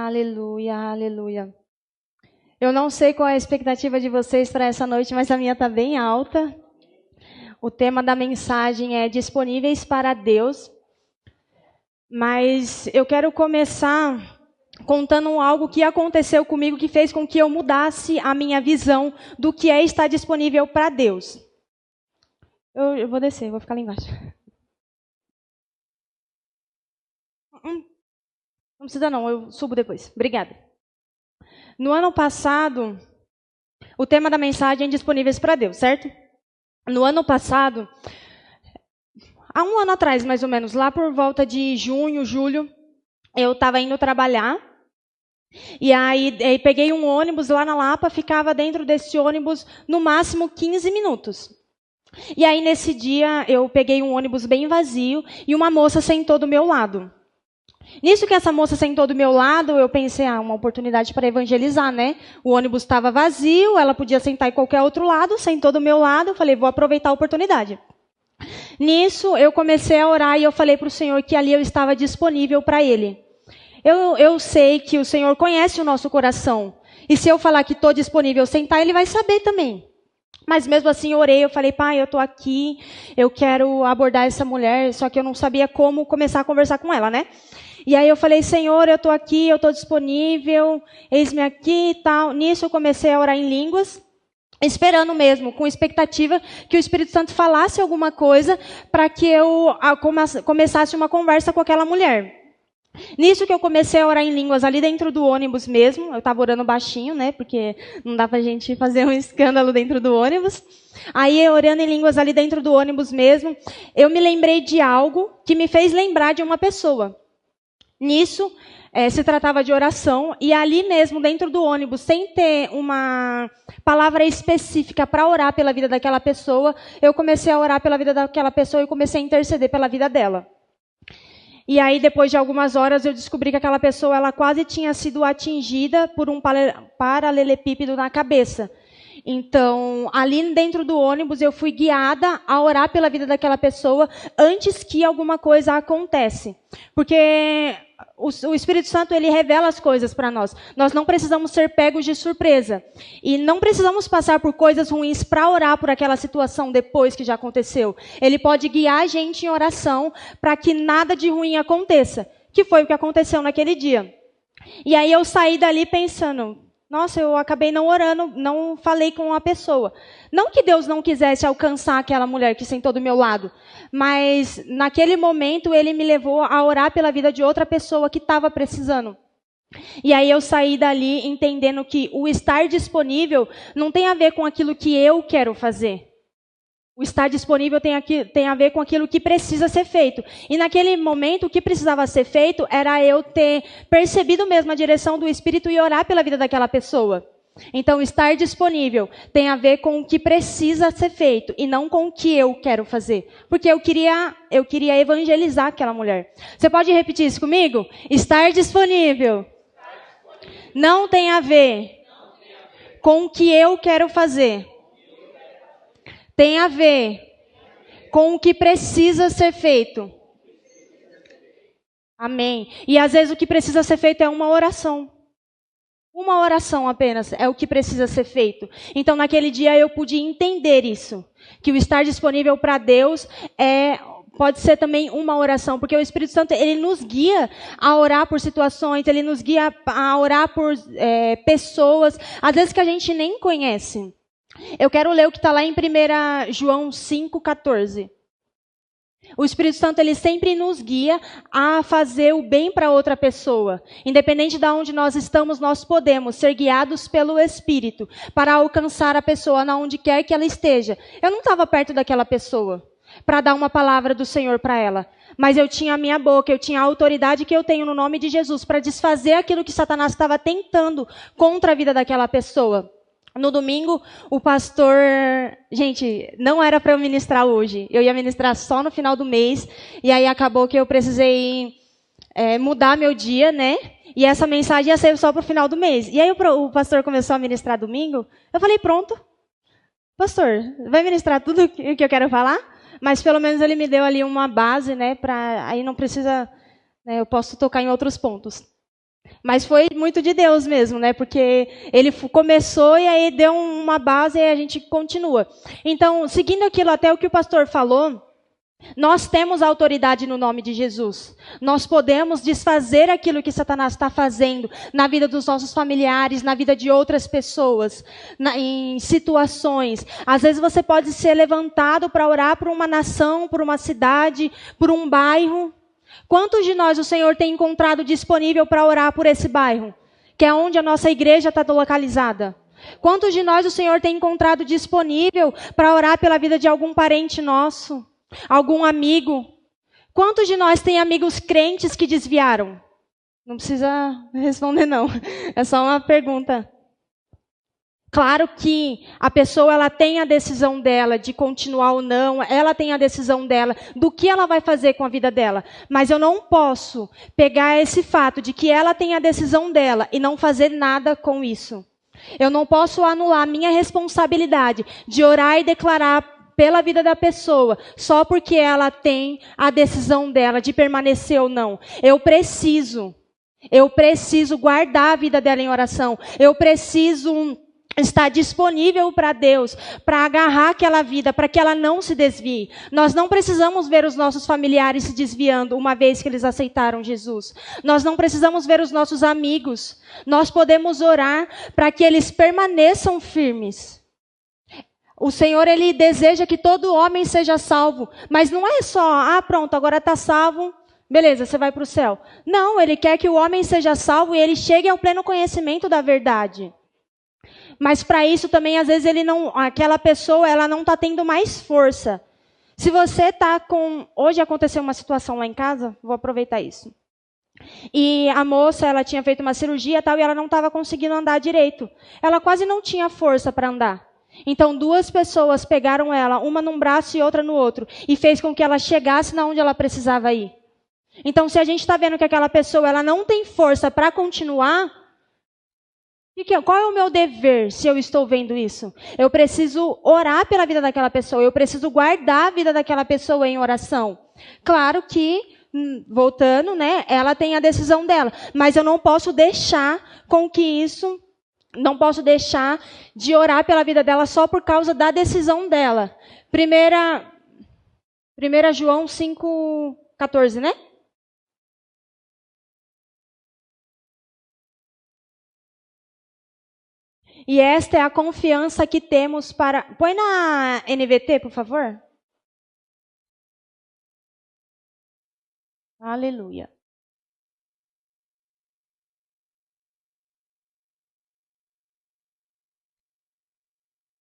Aleluia, aleluia. Eu não sei qual é a expectativa de vocês para essa noite, mas a minha está bem alta. O tema da mensagem é disponíveis para Deus. Mas eu quero começar contando algo que aconteceu comigo que fez com que eu mudasse a minha visão do que é estar disponível para Deus. Eu vou descer, vou ficar lá embaixo. Não precisa não, eu subo depois. Obrigada. No ano passado, o tema da mensagem é disponíveis para Deus, certo? No ano passado, há um ano atrás mais ou menos, lá por volta de junho, julho, eu estava indo trabalhar. E aí peguei um ônibus lá na Lapa, ficava dentro desse ônibus no máximo 15 minutos. E aí nesse dia eu peguei um ônibus bem vazio e uma moça sentou do meu lado. Nisso que essa moça sentou do meu lado, eu pensei, uma oportunidade para evangelizar, né? O ônibus estava vazio, ela podia sentar em qualquer outro lado, sentou do meu lado, eu falei, vou aproveitar a oportunidade. Nisso eu comecei a orar e eu falei para o Senhor que ali eu estava disponível para Ele. Eu sei que o Senhor conhece o nosso coração. E se eu falar que estou disponível sentar, Ele vai saber também. Mas mesmo assim eu orei, eu falei, Pai, eu estou aqui, eu quero abordar essa mulher, só que eu não sabia como começar a conversar com ela, né? E aí eu falei, Senhor, eu estou aqui, eu estou disponível, eis-me aqui e tal. Nisso eu comecei a orar em línguas, esperando mesmo, com expectativa que o Espírito Santo falasse alguma coisa para que eu começasse uma conversa com aquela mulher. Nisso que eu comecei a orar em línguas ali dentro do ônibus mesmo, eu estava orando baixinho, né, porque não dá pra gente fazer um escândalo dentro do ônibus. Aí, eu orando em línguas ali dentro do ônibus mesmo, eu me lembrei de algo que me fez lembrar de uma pessoa. Nisso, se tratava de oração, e ali mesmo, dentro do ônibus, sem ter uma palavra específica para orar pela vida daquela pessoa, eu comecei a orar pela vida daquela pessoa e comecei a interceder pela vida dela. E aí, depois de algumas horas, eu descobri que aquela pessoa ela quase tinha sido atingida por um paralelepípedo na cabeça. Então, ali dentro do ônibus, eu fui guiada a orar pela vida daquela pessoa antes que alguma coisa aconteça. Porque o Espírito Santo, ele revela as coisas para nós. Nós não precisamos ser pegos de surpresa. E não precisamos passar por coisas ruins para orar por aquela situação depois que já aconteceu. Ele pode guiar a gente em oração para que nada de ruim aconteça. Que foi o que aconteceu naquele dia. E aí eu saí dali pensando, nossa, eu acabei não orando, não falei com a pessoa. Não que Deus não quisesse alcançar aquela mulher que sentou do meu lado, mas naquele momento Ele me levou a orar pela vida de outra pessoa que estava precisando. E aí eu saí dali entendendo que o estar disponível não tem a ver com aquilo que eu quero fazer. O estar disponível tem a ver com aquilo que precisa ser feito. E naquele momento, o que precisava ser feito era eu ter percebido mesmo a direção do Espírito e orar pela vida daquela pessoa. Então, estar disponível tem a ver com o que precisa ser feito e não com o que eu quero fazer. Porque eu queria evangelizar aquela mulher. Você pode repetir isso comigo? Estar disponível não tem a ver com o que eu quero fazer. Tem a ver com o que precisa ser feito. Amém. E às vezes o que precisa ser feito é uma oração. Uma oração apenas é o que precisa ser feito. Então naquele dia eu pude entender isso. Que o estar disponível para Deus pode ser também uma oração. Porque o Espírito Santo, ele nos guia a orar por situações, ele nos guia a orar por pessoas, às vezes que a gente nem conhece. Eu quero ler o que está lá em 1 João 5,14. O Espírito Santo, ele sempre nos guia a fazer o bem para outra pessoa. Independente de onde nós estamos, nós podemos ser guiados pelo Espírito para alcançar a pessoa na onde quer que ela esteja. Eu não estava perto daquela pessoa para dar uma palavra do Senhor para ela. Mas eu tinha a minha boca, eu tinha a autoridade que eu tenho no nome de Jesus para desfazer aquilo que Satanás estava tentando contra a vida daquela pessoa. No domingo, o pastor... Gente, não era para eu ministrar hoje. Eu ia ministrar só no final do mês. E aí acabou que eu precisei mudar meu dia, né? E essa mensagem ia ser só para o final do mês. E aí o pastor começou a ministrar domingo. Eu falei, pronto. Pastor, vai ministrar tudo o que eu quero falar? Mas pelo menos ele me deu ali uma base, né? Aí não precisa... Né, eu posso tocar em outros pontos. Mas foi muito de Deus mesmo, né? Porque ele começou e aí deu uma base e a gente continua. Então, seguindo aquilo até o que o pastor falou, nós temos autoridade no nome de Jesus. Nós podemos desfazer aquilo que Satanás está fazendo na vida dos nossos familiares, na vida de outras pessoas, em situações. Às vezes você pode ser levantado para orar por uma nação, por uma cidade, por um bairro. Quantos de nós o Senhor tem encontrado disponível para orar por esse bairro? Que é onde a nossa igreja está localizada. Quantos de nós o Senhor tem encontrado disponível para orar pela vida de algum parente nosso? Algum amigo? Quantos de nós tem amigos crentes que desviaram? Não precisa responder não, é só uma pergunta. Claro que a pessoa ela tem a decisão dela de continuar ou não, ela tem a decisão dela do que ela vai fazer com a vida dela. Mas eu não posso pegar esse fato de que ela tem a decisão dela e não fazer nada com isso. Eu não posso anular a minha responsabilidade de orar e declarar pela vida da pessoa, só porque ela tem a decisão dela de permanecer ou não. Eu preciso guardar a vida dela em oração. Eu preciso estar disponível para Deus, para agarrar aquela vida, para que ela não se desvie. Nós não precisamos ver os nossos familiares se desviando uma vez que eles aceitaram Jesus. Nós não precisamos ver os nossos amigos. Nós podemos orar para que eles permaneçam firmes. O Senhor, Ele deseja que todo homem seja salvo. Mas não é só, pronto, agora está salvo, beleza, você vai para o céu. Não, Ele quer que o homem seja salvo e ele chegue ao pleno conhecimento da verdade. Mas para isso também, às vezes, aquela pessoa ela não está tendo mais força. Se você está com... Hoje aconteceu uma situação lá em casa, vou aproveitar isso. E a moça, ela tinha feito uma cirurgia e tal, e ela não estava conseguindo andar direito. Ela quase não tinha força para andar. Então, 2 pessoas pegaram ela, uma num braço e outra no outro, e fez com que ela chegasse na onde ela precisava ir. Então, se a gente está vendo que aquela pessoa ela não tem força para continuar, qual é o meu dever se eu estou vendo isso? Eu preciso orar pela vida daquela pessoa, eu preciso guardar a vida daquela pessoa em oração. Claro que, voltando, né, ela tem a decisão dela, mas eu não posso deixar com que isso... Não posso deixar de orar pela vida dela só por causa da decisão dela. 1 João 5,14, né? E esta é a confiança que temos para... Põe na NVT, por favor. Aleluia.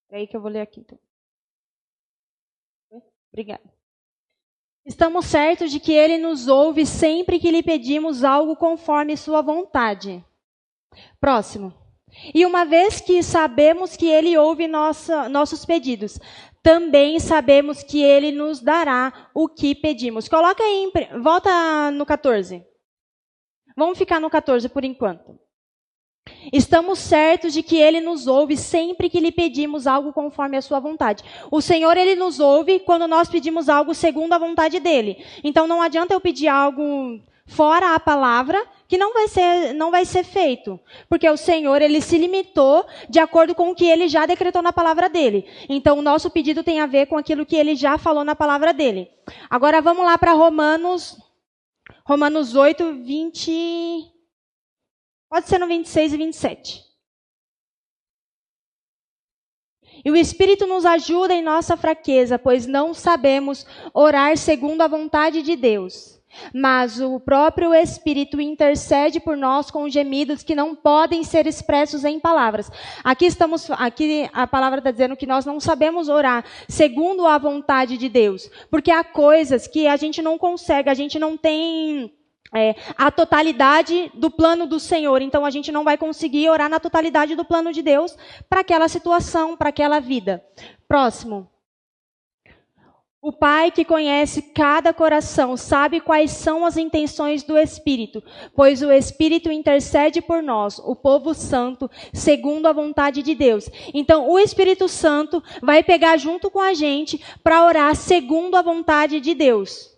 É aí que eu vou ler aqui. Então. Obrigada. Estamos certos de que Ele nos ouve sempre que lhe pedimos algo conforme sua vontade. Próximo. E uma vez que sabemos que Ele ouve nossos pedidos, também sabemos que Ele nos dará o que pedimos. Coloca aí, volta no 14. Vamos ficar no 14 por enquanto. Estamos certos de que Ele nos ouve sempre que lhe pedimos algo conforme a sua vontade. O Senhor, Ele nos ouve quando nós pedimos algo segundo a vontade dEle. Então, não adianta eu pedir algo fora a palavra que não vai ser feito. Porque o Senhor, Ele se limitou de acordo com o que Ele já decretou na palavra dEle. Então, o nosso pedido tem a ver com aquilo que Ele já falou na palavra dEle. Agora, vamos lá para Romanos 8, 20... Pode ser no 26 e 27. E o Espírito nos ajuda em nossa fraqueza, pois não sabemos orar segundo a vontade de Deus. Mas o próprio Espírito intercede por nós com gemidos que não podem ser expressos em palavras. Aqui a palavra está dizendo que nós não sabemos orar segundo a vontade de Deus. Porque há coisas que a gente não consegue, a gente não tem... a totalidade do plano do Senhor. Então, a gente não vai conseguir orar na totalidade do plano de Deus para aquela situação, para aquela vida. Próximo. O Pai que conhece cada coração sabe quais são as intenções do Espírito, pois o Espírito intercede por nós, o povo santo, segundo a vontade de Deus. Então, o Espírito Santo vai pegar junto com a gente para orar segundo a vontade de Deus.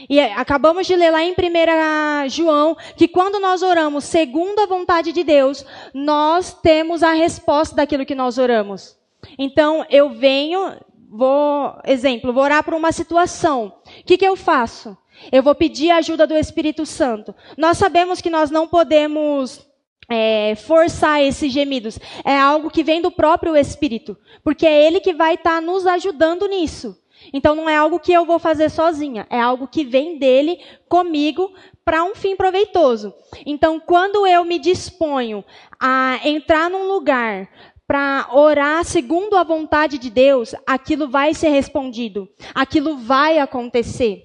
E acabamos de ler lá em 1 João, que quando nós oramos segundo a vontade de Deus, nós temos a resposta daquilo que nós oramos. Então, eu venho, vou orar por uma situação. O que eu faço? Eu vou pedir a ajuda do Espírito Santo. Nós sabemos que nós não podemos forçar esses gemidos. É algo que vem do próprio Espírito, porque é Ele que vai estar nos ajudando nisso. Então não é algo que eu vou fazer sozinha, é algo que vem dele comigo para um fim proveitoso. Então quando eu me disponho a entrar num lugar para orar segundo a vontade de Deus, aquilo vai ser respondido, aquilo vai acontecer.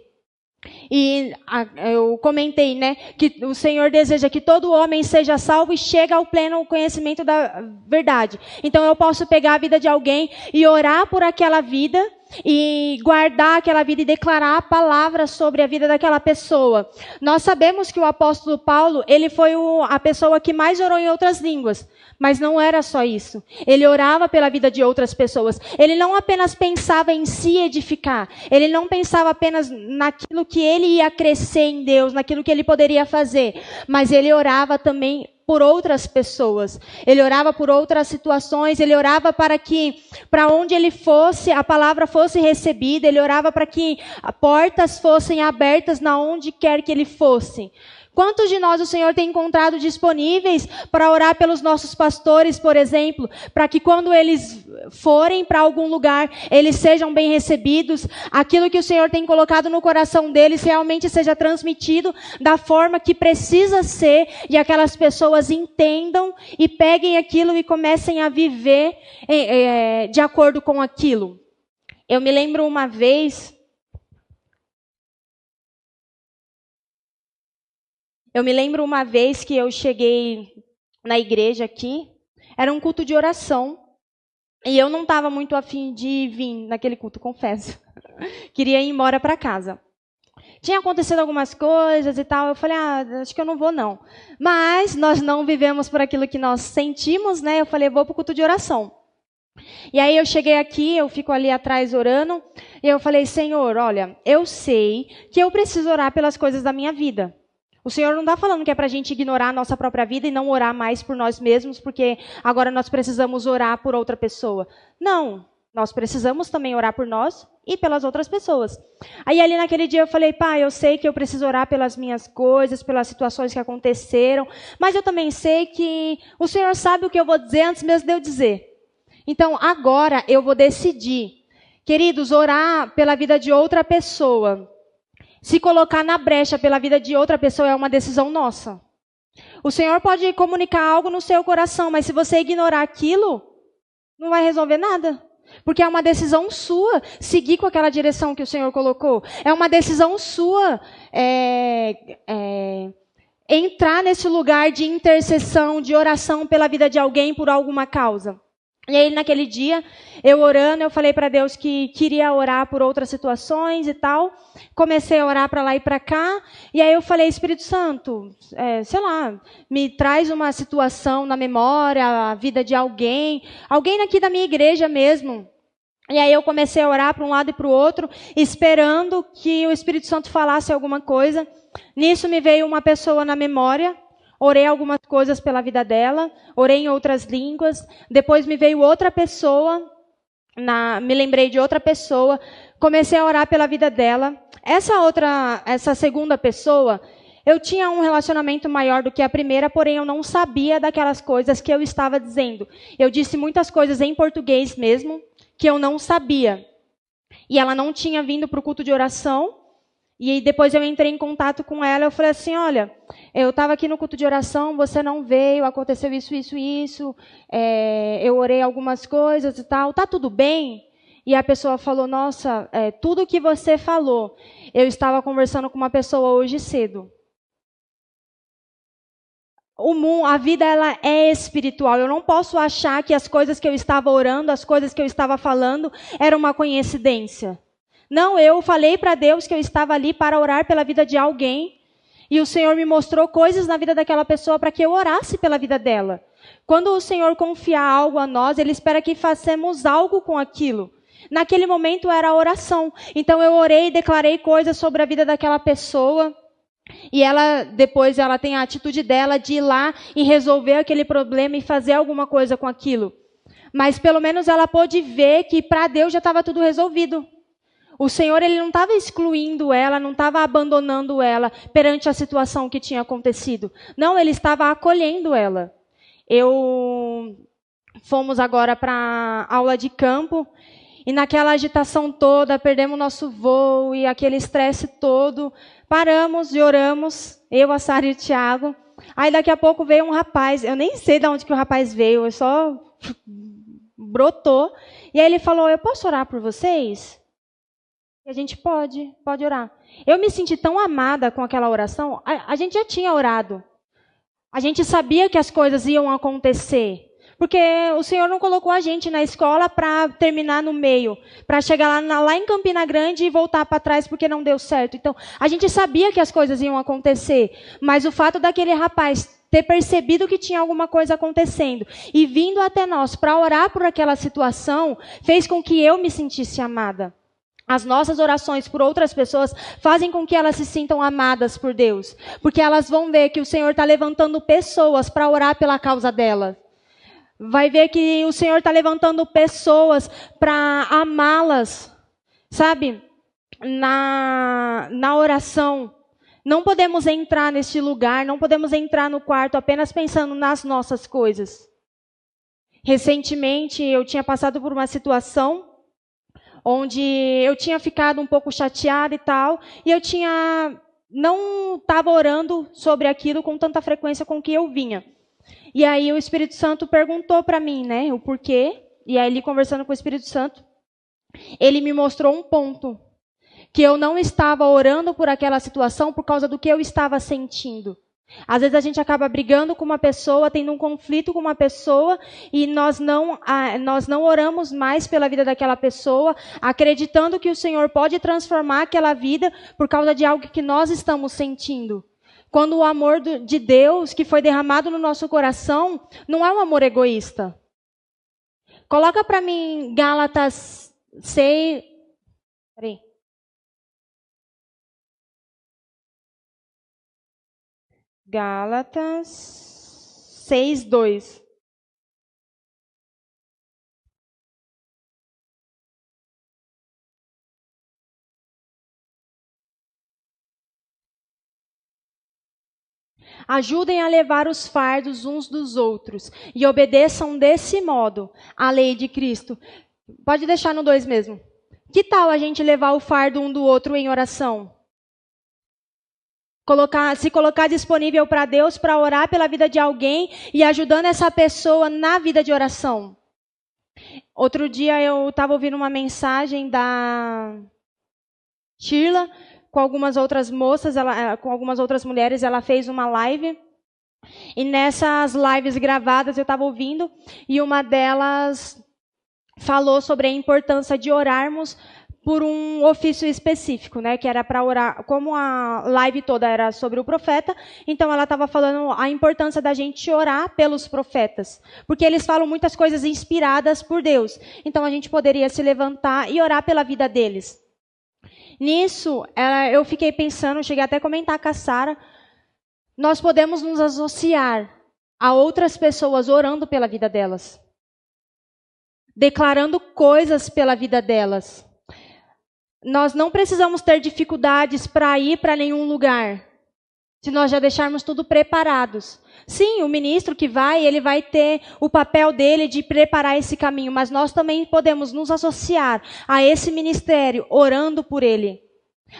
E eu comentei, né, que o Senhor deseja que todo homem seja salvo e chegue ao pleno conhecimento da verdade. Então eu posso pegar a vida de alguém e orar por aquela vida e guardar aquela vida e declarar a palavra sobre a vida daquela pessoa. Nós sabemos que o apóstolo Paulo, ele foi a pessoa que mais orou em outras línguas. Mas não era só isso. Ele orava pela vida de outras pessoas. Ele não apenas pensava em se edificar. Ele não pensava apenas naquilo que ele ia crescer em Deus, naquilo que ele poderia fazer. Mas ele orava também por outras pessoas. Ele orava por outras situações. Ele orava para que, para onde ele fosse, a palavra fosse recebida. Ele orava para que portas fossem abertas na onde quer que ele fosse. Quantos de nós o Senhor tem encontrado disponíveis para orar pelos nossos pastores, por exemplo, para que quando eles forem para algum lugar, eles sejam bem recebidos, aquilo que o Senhor tem colocado no coração deles realmente seja transmitido da forma que precisa ser e aquelas pessoas entendam e peguem aquilo e comecem a viver de acordo com aquilo. Eu me lembro uma vez... que eu cheguei na igreja aqui, era um culto de oração, e eu não estava muito afim de vir naquele culto, confesso. Queria ir embora para casa. Tinha acontecido algumas coisas e tal, eu falei, acho que eu não vou não. Mas nós não vivemos por aquilo que nós sentimos, né? Eu falei, vou para o culto de oração. E aí eu cheguei aqui, eu fico ali atrás orando, e eu falei, Senhor, olha, eu sei que eu preciso orar pelas coisas da minha vida. O Senhor não está falando que é para a gente ignorar a nossa própria vida e não orar mais por nós mesmos, porque agora nós precisamos orar por outra pessoa. Não, nós precisamos também orar por nós e pelas outras pessoas. Aí ali naquele dia eu falei, Pai, eu sei que eu preciso orar pelas minhas coisas, pelas situações que aconteceram, mas eu também sei que o Senhor sabe o que eu vou dizer antes mesmo de eu dizer. Então agora eu vou decidir, queridos, orar pela vida de outra pessoa. Se colocar na brecha pela vida de outra pessoa é uma decisão nossa. O Senhor pode comunicar algo no seu coração, mas se você ignorar aquilo, não vai resolver nada. Porque é uma decisão sua seguir com aquela direção que o Senhor colocou. É uma decisão sua entrar nesse lugar de intercessão, de oração pela vida de alguém por alguma causa. E aí, naquele dia, eu orando, eu falei para Deus que queria orar por outras situações e tal. Comecei a orar para lá e para cá. E aí eu falei, Espírito Santo, me traz uma situação na memória, a vida de alguém aqui da minha igreja mesmo. E aí eu comecei a orar para um lado e para o outro, esperando que o Espírito Santo falasse alguma coisa. Nisso me veio uma pessoa na memória. Orei algumas coisas pela vida dela, orei em outras línguas, depois me veio outra pessoa, me lembrei de outra pessoa, comecei a orar pela vida dela. Essa segunda pessoa, eu tinha um relacionamento maior do que a primeira, porém eu não sabia daquelas coisas que eu estava dizendo. Eu disse muitas coisas em português mesmo, que eu não sabia. E ela não tinha vindo para o culto de oração. E depois eu entrei em contato com ela, eu falei assim, olha, eu estava aqui no culto de oração, você não veio, aconteceu isso, eu orei algumas coisas e tal, tá tudo bem? E a pessoa falou, nossa, tudo que você falou, eu estava conversando com uma pessoa hoje cedo. A vida ela é espiritual, eu não posso achar que as coisas que eu estava orando, as coisas que eu estava falando, era uma coincidência. Não, eu falei para Deus que eu estava ali para orar pela vida de alguém. E o Senhor me mostrou coisas na vida daquela pessoa para que eu orasse pela vida dela. Quando o Senhor confiar algo a nós, Ele espera que façamos algo com aquilo. Naquele momento era a oração. Então eu orei e declarei coisas sobre a vida daquela pessoa. E depois ela tem a atitude dela de ir lá e resolver aquele problema e fazer alguma coisa com aquilo. Mas pelo menos ela pôde ver que para Deus já estava tudo resolvido. O Senhor, ele não estava excluindo ela, não estava abandonando ela perante a situação que tinha acontecido. Não, ele estava acolhendo ela. Fomos agora para aula de campo e naquela agitação toda, perdemos nosso voo e aquele estresse todo, paramos e oramos, eu, a Sara e o Tiago. Aí daqui a pouco veio um rapaz, eu nem sei de onde que o rapaz veio, só brotou. E aí ele falou, eu posso orar por vocês? E a gente pode orar. Eu me senti tão amada com aquela oração. A gente já tinha orado. A gente sabia que as coisas iam acontecer. Porque o Senhor não colocou a gente na escola para terminar no meio. Para chegar lá em Campina Grande e voltar para trás porque não deu certo. Então, a gente sabia que as coisas iam acontecer. Mas o fato daquele rapaz ter percebido que tinha alguma coisa acontecendo e vindo até nós para orar por aquela situação, fez com que eu me sentisse amada. As nossas orações por outras pessoas fazem com que elas se sintam amadas por Deus. Porque elas vão ver que o Senhor está levantando pessoas para orar pela causa delas. Vai ver que o Senhor está levantando pessoas para amá-las. Sabe? Na oração. Não podemos entrar neste lugar, não podemos entrar no quarto apenas pensando nas nossas coisas. Recentemente eu tinha passado por uma situação onde eu tinha ficado um pouco chateada e tal, e eu não estava orando sobre aquilo com tanta frequência com que eu vinha. E aí o Espírito Santo perguntou para mim, né, o porquê, e aí ele conversando com o Espírito Santo, ele me mostrou um ponto, que eu não estava orando por aquela situação por causa do que eu estava sentindo. Às vezes a gente acaba brigando com uma pessoa, tendo um conflito com uma pessoa e nós não oramos mais pela vida daquela pessoa, acreditando que o Senhor pode transformar aquela vida por causa de algo que nós estamos sentindo. Quando o amor de Deus que foi derramado no nosso coração não é um amor egoísta. Coloca para mim Gálatas 6... Peraí. Gálatas 6:2. Ajudem a levar os fardos uns dos outros e obedeçam desse modo à lei de Cristo. Pode deixar no 2 mesmo. Que tal a gente levar o fardo um do outro em oração? Se colocar disponível para Deus para orar pela vida de alguém e ajudando essa pessoa na vida de oração. Outro dia eu estava ouvindo uma mensagem da Shirla com algumas outras moças, com algumas outras mulheres, ela fez uma live. E nessas lives gravadas eu estava ouvindo e uma delas falou sobre a importância de orarmos por um ofício específico, né, que era para orar, como a live toda era sobre o profeta, então ela estava falando a importância da gente orar pelos profetas, porque eles falam muitas coisas inspiradas por Deus, então a gente poderia se levantar e orar pela vida deles. Nisso, eu fiquei pensando, cheguei até a comentar com a Sara, nós podemos nos associar a outras pessoas orando pela vida delas, declarando coisas pela vida delas. Nós não precisamos ter dificuldades para ir para nenhum lugar, se nós já deixarmos tudo preparados. Sim, o ministro que vai, ele vai ter o papel dele de preparar esse caminho, mas nós também podemos nos associar a esse ministério, orando por ele,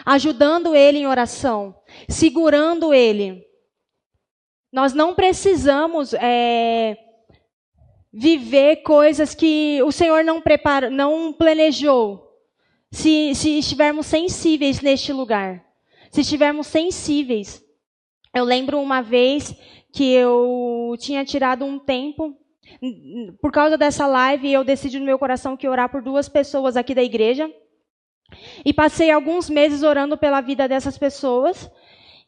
ajudando ele em oração, segurando ele. Nós não precisamos viver coisas que o Senhor não planejou. Se estivermos sensíveis neste lugar. Se estivermos sensíveis. Eu lembro uma vez que eu tinha tirado um tempo. Por causa dessa live, eu decidi no meu coração que orar por 2 pessoas aqui da igreja. E passei alguns meses orando pela vida dessas pessoas.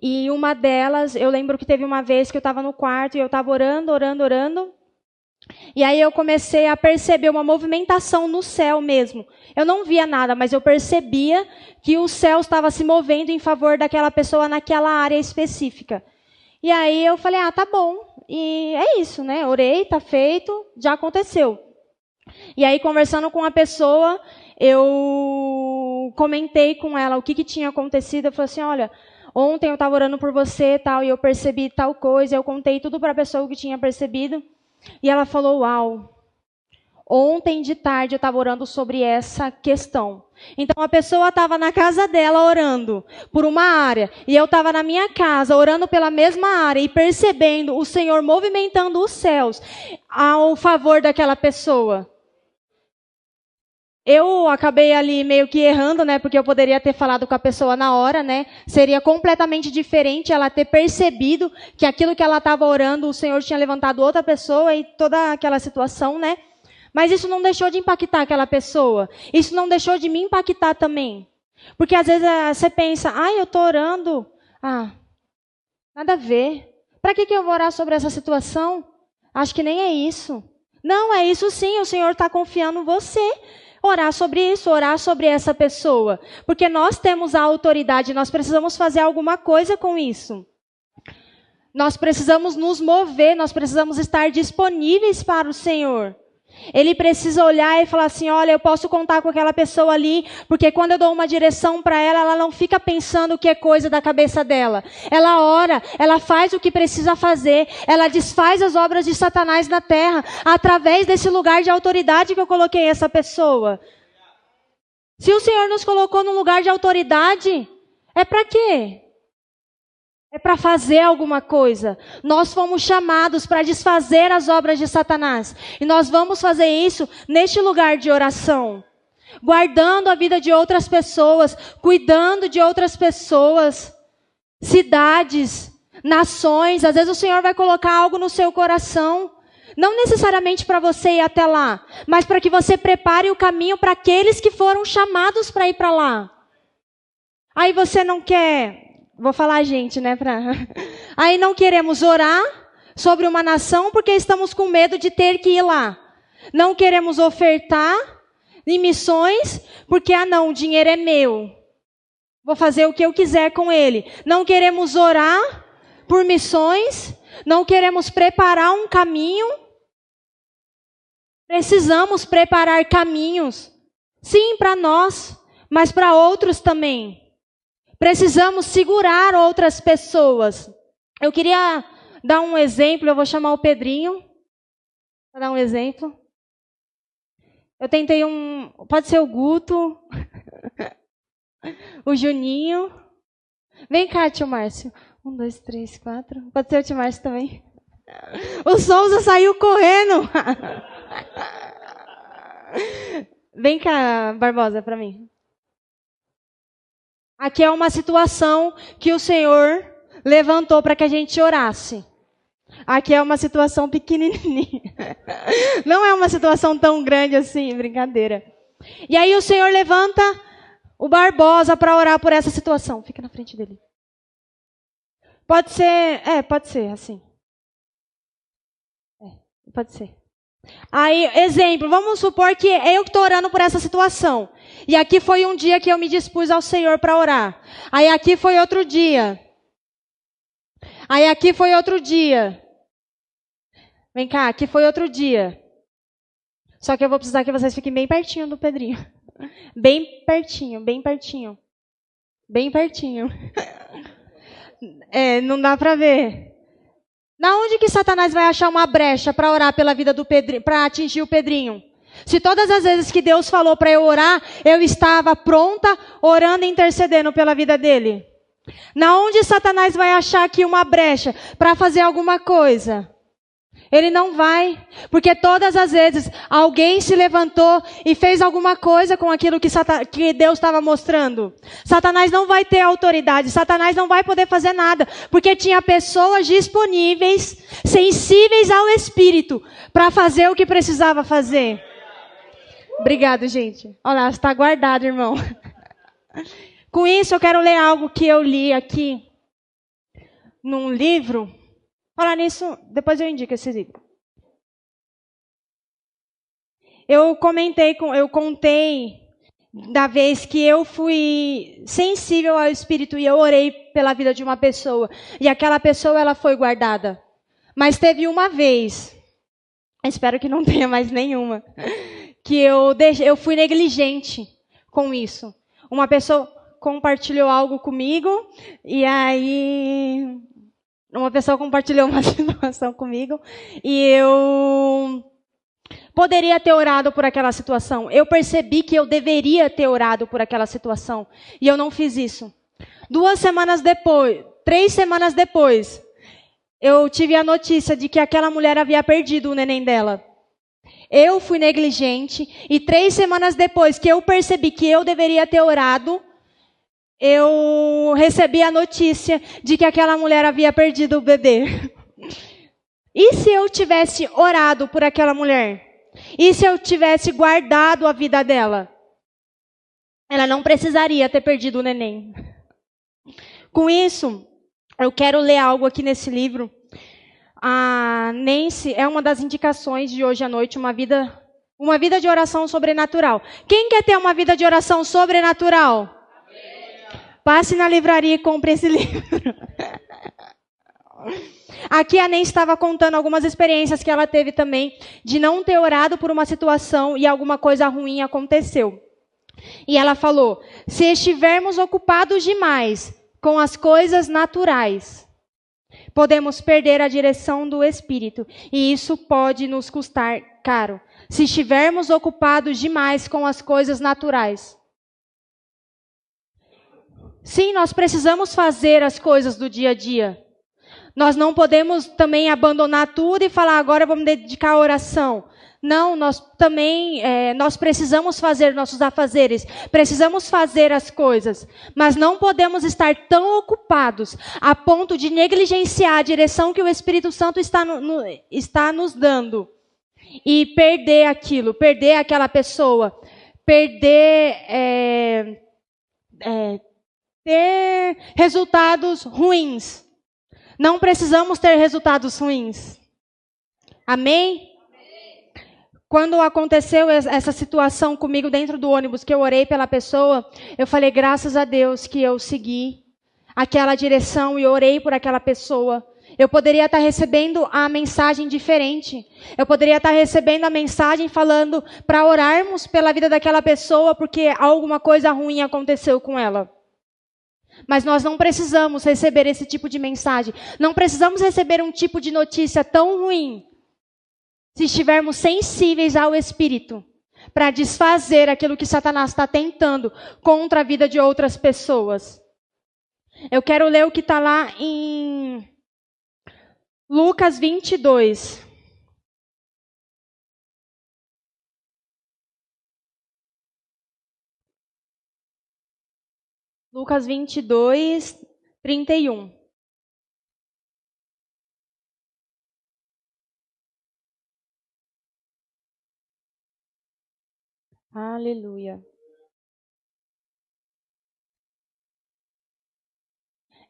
E uma delas, eu lembro que teve uma vez que eu estava no quarto e eu estava orando. E aí eu comecei a perceber uma movimentação no céu mesmo. Eu não via nada, mas eu percebia que o céu estava se movendo em favor daquela pessoa naquela área específica. E aí eu falei, tá bom. E é isso, né? Orei, tá feito, já aconteceu. E aí, conversando com a pessoa, eu comentei com ela o que tinha acontecido. Eu falei assim, olha, ontem eu estava orando por você tal, e eu percebi tal coisa. Eu contei tudo para a pessoa o que tinha percebido. E ela falou, uau, ontem de tarde eu estava orando sobre essa questão. Então a pessoa estava na casa dela orando por uma área, e eu estava na minha casa orando pela mesma área e percebendo o Senhor movimentando os céus ao favor daquela pessoa. Eu acabei ali meio que errando, né? Porque eu poderia ter falado com a pessoa na hora, né? Seria completamente diferente ela ter percebido que aquilo que ela estava orando, o Senhor tinha levantado outra pessoa e toda aquela situação, né? Mas isso não deixou de impactar aquela pessoa. Isso não deixou de me impactar também. Porque às vezes você pensa, eu estou orando. Nada a ver. Para que eu vou orar sobre essa situação? Acho que nem é isso. Não, é isso sim, o Senhor está confiando em você. Orar sobre isso, orar sobre essa pessoa. Porque nós temos a autoridade, nós precisamos fazer alguma coisa com isso. Nós precisamos nos mover, nós precisamos estar disponíveis para o Senhor. Ele precisa olhar e falar assim, olha, eu posso contar com aquela pessoa ali, porque quando eu dou uma direção para ela, ela não fica pensando o que é coisa da cabeça dela. Ela ora, ela faz o que precisa fazer, ela desfaz as obras de Satanás na terra, através desse lugar de autoridade que eu coloquei essa pessoa. Se o Senhor nos colocou num lugar de autoridade, é para quê? É para fazer alguma coisa. Nós fomos chamados para desfazer as obras de Satanás. E nós vamos fazer isso neste lugar de oração. Guardando a vida de outras pessoas, cuidando de outras pessoas, cidades, nações. Às vezes o Senhor vai colocar algo no seu coração. Não necessariamente para você ir até lá, mas para que você prepare o caminho para aqueles que foram chamados para ir para lá. Aí você não quer... Vou falar a gente, né? Aí não queremos orar sobre uma nação porque estamos com medo de ter que ir lá. Não queremos ofertar em missões porque, não, o dinheiro é meu. Vou fazer o que eu quiser com ele. Não queremos orar por missões. Não queremos preparar um caminho. Precisamos preparar caminhos. Sim, para nós, mas para outros também. Precisamos segurar outras pessoas. Eu queria dar um exemplo, eu vou chamar o Pedrinho para dar um exemplo. Eu tentei pode ser o Guto, o Juninho. Vem cá, tio Márcio. 1, 2, 3, 4. Pode ser o tio Márcio também. O Souza saiu correndo. Vem cá, Barbosa, para mim. Aqui é uma situação que o Senhor levantou para que a gente orasse. Aqui é uma situação pequenininha. Não é uma situação tão grande assim, brincadeira. E aí o Senhor levanta o Barbosa para orar por essa situação. Fica na frente dele. Pode ser assim. Pode ser. Aí, exemplo, vamos supor que eu estou orando por essa situação. E aqui foi um dia que eu me dispus ao Senhor para orar. Aí aqui foi outro dia. Aí aqui foi outro dia. Vem cá, aqui foi outro dia. Só que eu vou precisar que vocês fiquem bem pertinho do Pedrinho. Bem pertinho, bem pertinho. Bem pertinho. Não dá para ver. Na onde que Satanás vai achar uma brecha para orar pela vida do Pedrinho, para atingir o Pedrinho? Se todas as vezes que Deus falou para eu orar, eu estava pronta, orando e intercedendo pela vida dele. Na onde Satanás vai achar aqui uma brecha para fazer alguma coisa? Ele não vai, porque todas as vezes alguém se levantou e fez alguma coisa com aquilo que Deus estava mostrando. Satanás não vai ter autoridade, Satanás não vai poder fazer nada, porque tinha pessoas disponíveis, sensíveis ao Espírito, para fazer o que precisava fazer. Obrigado, gente. Olha lá, está guardado, irmão. Com isso, eu quero ler algo que eu li aqui num livro. Falar nisso, depois eu indico esse livro. eu contei da vez que eu fui sensível ao Espírito e eu orei pela vida de uma pessoa. E aquela pessoa, ela foi guardada. Mas teve uma vez, espero que não tenha mais nenhuma, que eu fui negligente com isso. Uma pessoa compartilhou algo comigo, e aí uma pessoa compartilhou uma situação comigo, e eu poderia ter orado por aquela situação. Eu percebi que eu deveria ter orado por aquela situação, e eu não fiz isso. 3 semanas depois, eu tive a notícia de que aquela mulher havia perdido o neném dela. Eu fui negligente, e 3 semanas depois que eu percebi que eu deveria ter orado, eu recebi a notícia de que aquela mulher havia perdido o bebê. E se eu tivesse orado por aquela mulher? E se eu tivesse guardado a vida dela? Ela não precisaria ter perdido o neném. Com isso, eu quero ler algo aqui nesse livro. A Nancy é uma das indicações de hoje à noite, uma vida de oração sobrenatural. Quem quer ter uma vida de oração sobrenatural? Passe na livraria e compre esse livro. Aqui a Nancy estava contando algumas experiências que ela teve também, de não ter orado por uma situação e alguma coisa ruim aconteceu. E ela falou: se estivermos ocupados demais com as coisas naturais, podemos perder a direção do Espírito, e isso pode nos custar caro. Se estivermos ocupados demais com as coisas naturais. Sim, nós precisamos fazer as coisas do dia a dia. Nós não podemos também abandonar tudo e falar, agora vamos dedicar à oração. Não, nós precisamos fazer nossos afazeres, precisamos fazer as coisas, mas não podemos estar tão ocupados a ponto de negligenciar a direção que o Espírito Santo está nos dando e perder aquilo, perder aquela pessoa, ter resultados ruins. Não precisamos ter resultados ruins. Amém? Quando aconteceu essa situação comigo dentro do ônibus, que eu orei pela pessoa, eu falei, graças a Deus que eu segui aquela direção e orei por aquela pessoa. Eu poderia estar recebendo a mensagem diferente. Eu poderia estar recebendo a mensagem falando para orarmos pela vida daquela pessoa, porque alguma coisa ruim aconteceu com ela. Mas nós não precisamos receber esse tipo de mensagem. Não precisamos receber um tipo de notícia tão ruim, se estivermos sensíveis ao Espírito, para desfazer aquilo que Satanás está tentando contra a vida de outras pessoas. Eu quero ler o que está lá em Lucas 22. Lucas 22, 31. Aleluia.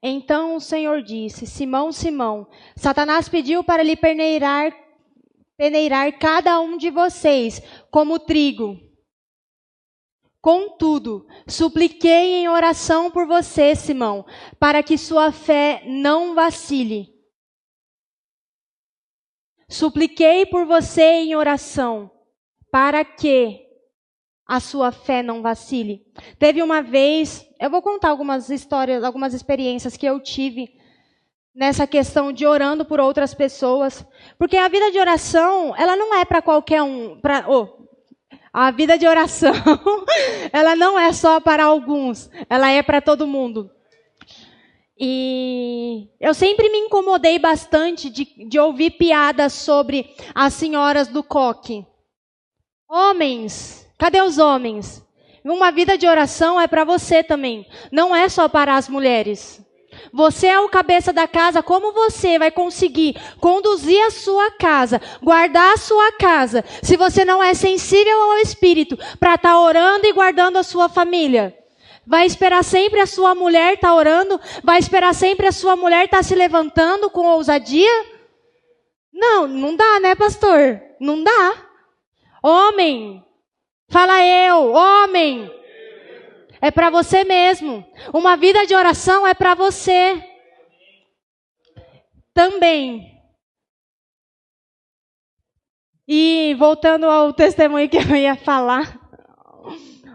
Então o Senhor disse, Simão, Simão, Satanás pediu para lhe peneirar cada um de vocês como trigo. Contudo, supliquei em oração por você, Simão, para que sua fé não vacile. Supliquei por você em oração, para que a sua fé não vacile. Teve uma vez, eu vou contar algumas histórias, algumas experiências que eu tive nessa questão de orando por outras pessoas. Porque a vida de oração, ela não é para qualquer um. A vida de oração, ela não é só para alguns, ela é para todo mundo. E eu sempre me incomodei bastante de ouvir piadas sobre as senhoras do coque. Homens, cadê os homens? Uma vida de oração é para você também, não é só para as mulheres. Você é o cabeça da casa, como você vai conseguir conduzir a sua casa, guardar a sua casa, se você não é sensível ao Espírito para estar orando e guardando a sua família? Vai esperar sempre a sua mulher estar orando? Vai esperar sempre a sua mulher estar se levantando com ousadia? Não, não dá, né, pastor? Não dá. Homem, fala eu, homem. É para você mesmo. Uma vida de oração é para você também. E voltando ao testemunho que eu ia falar.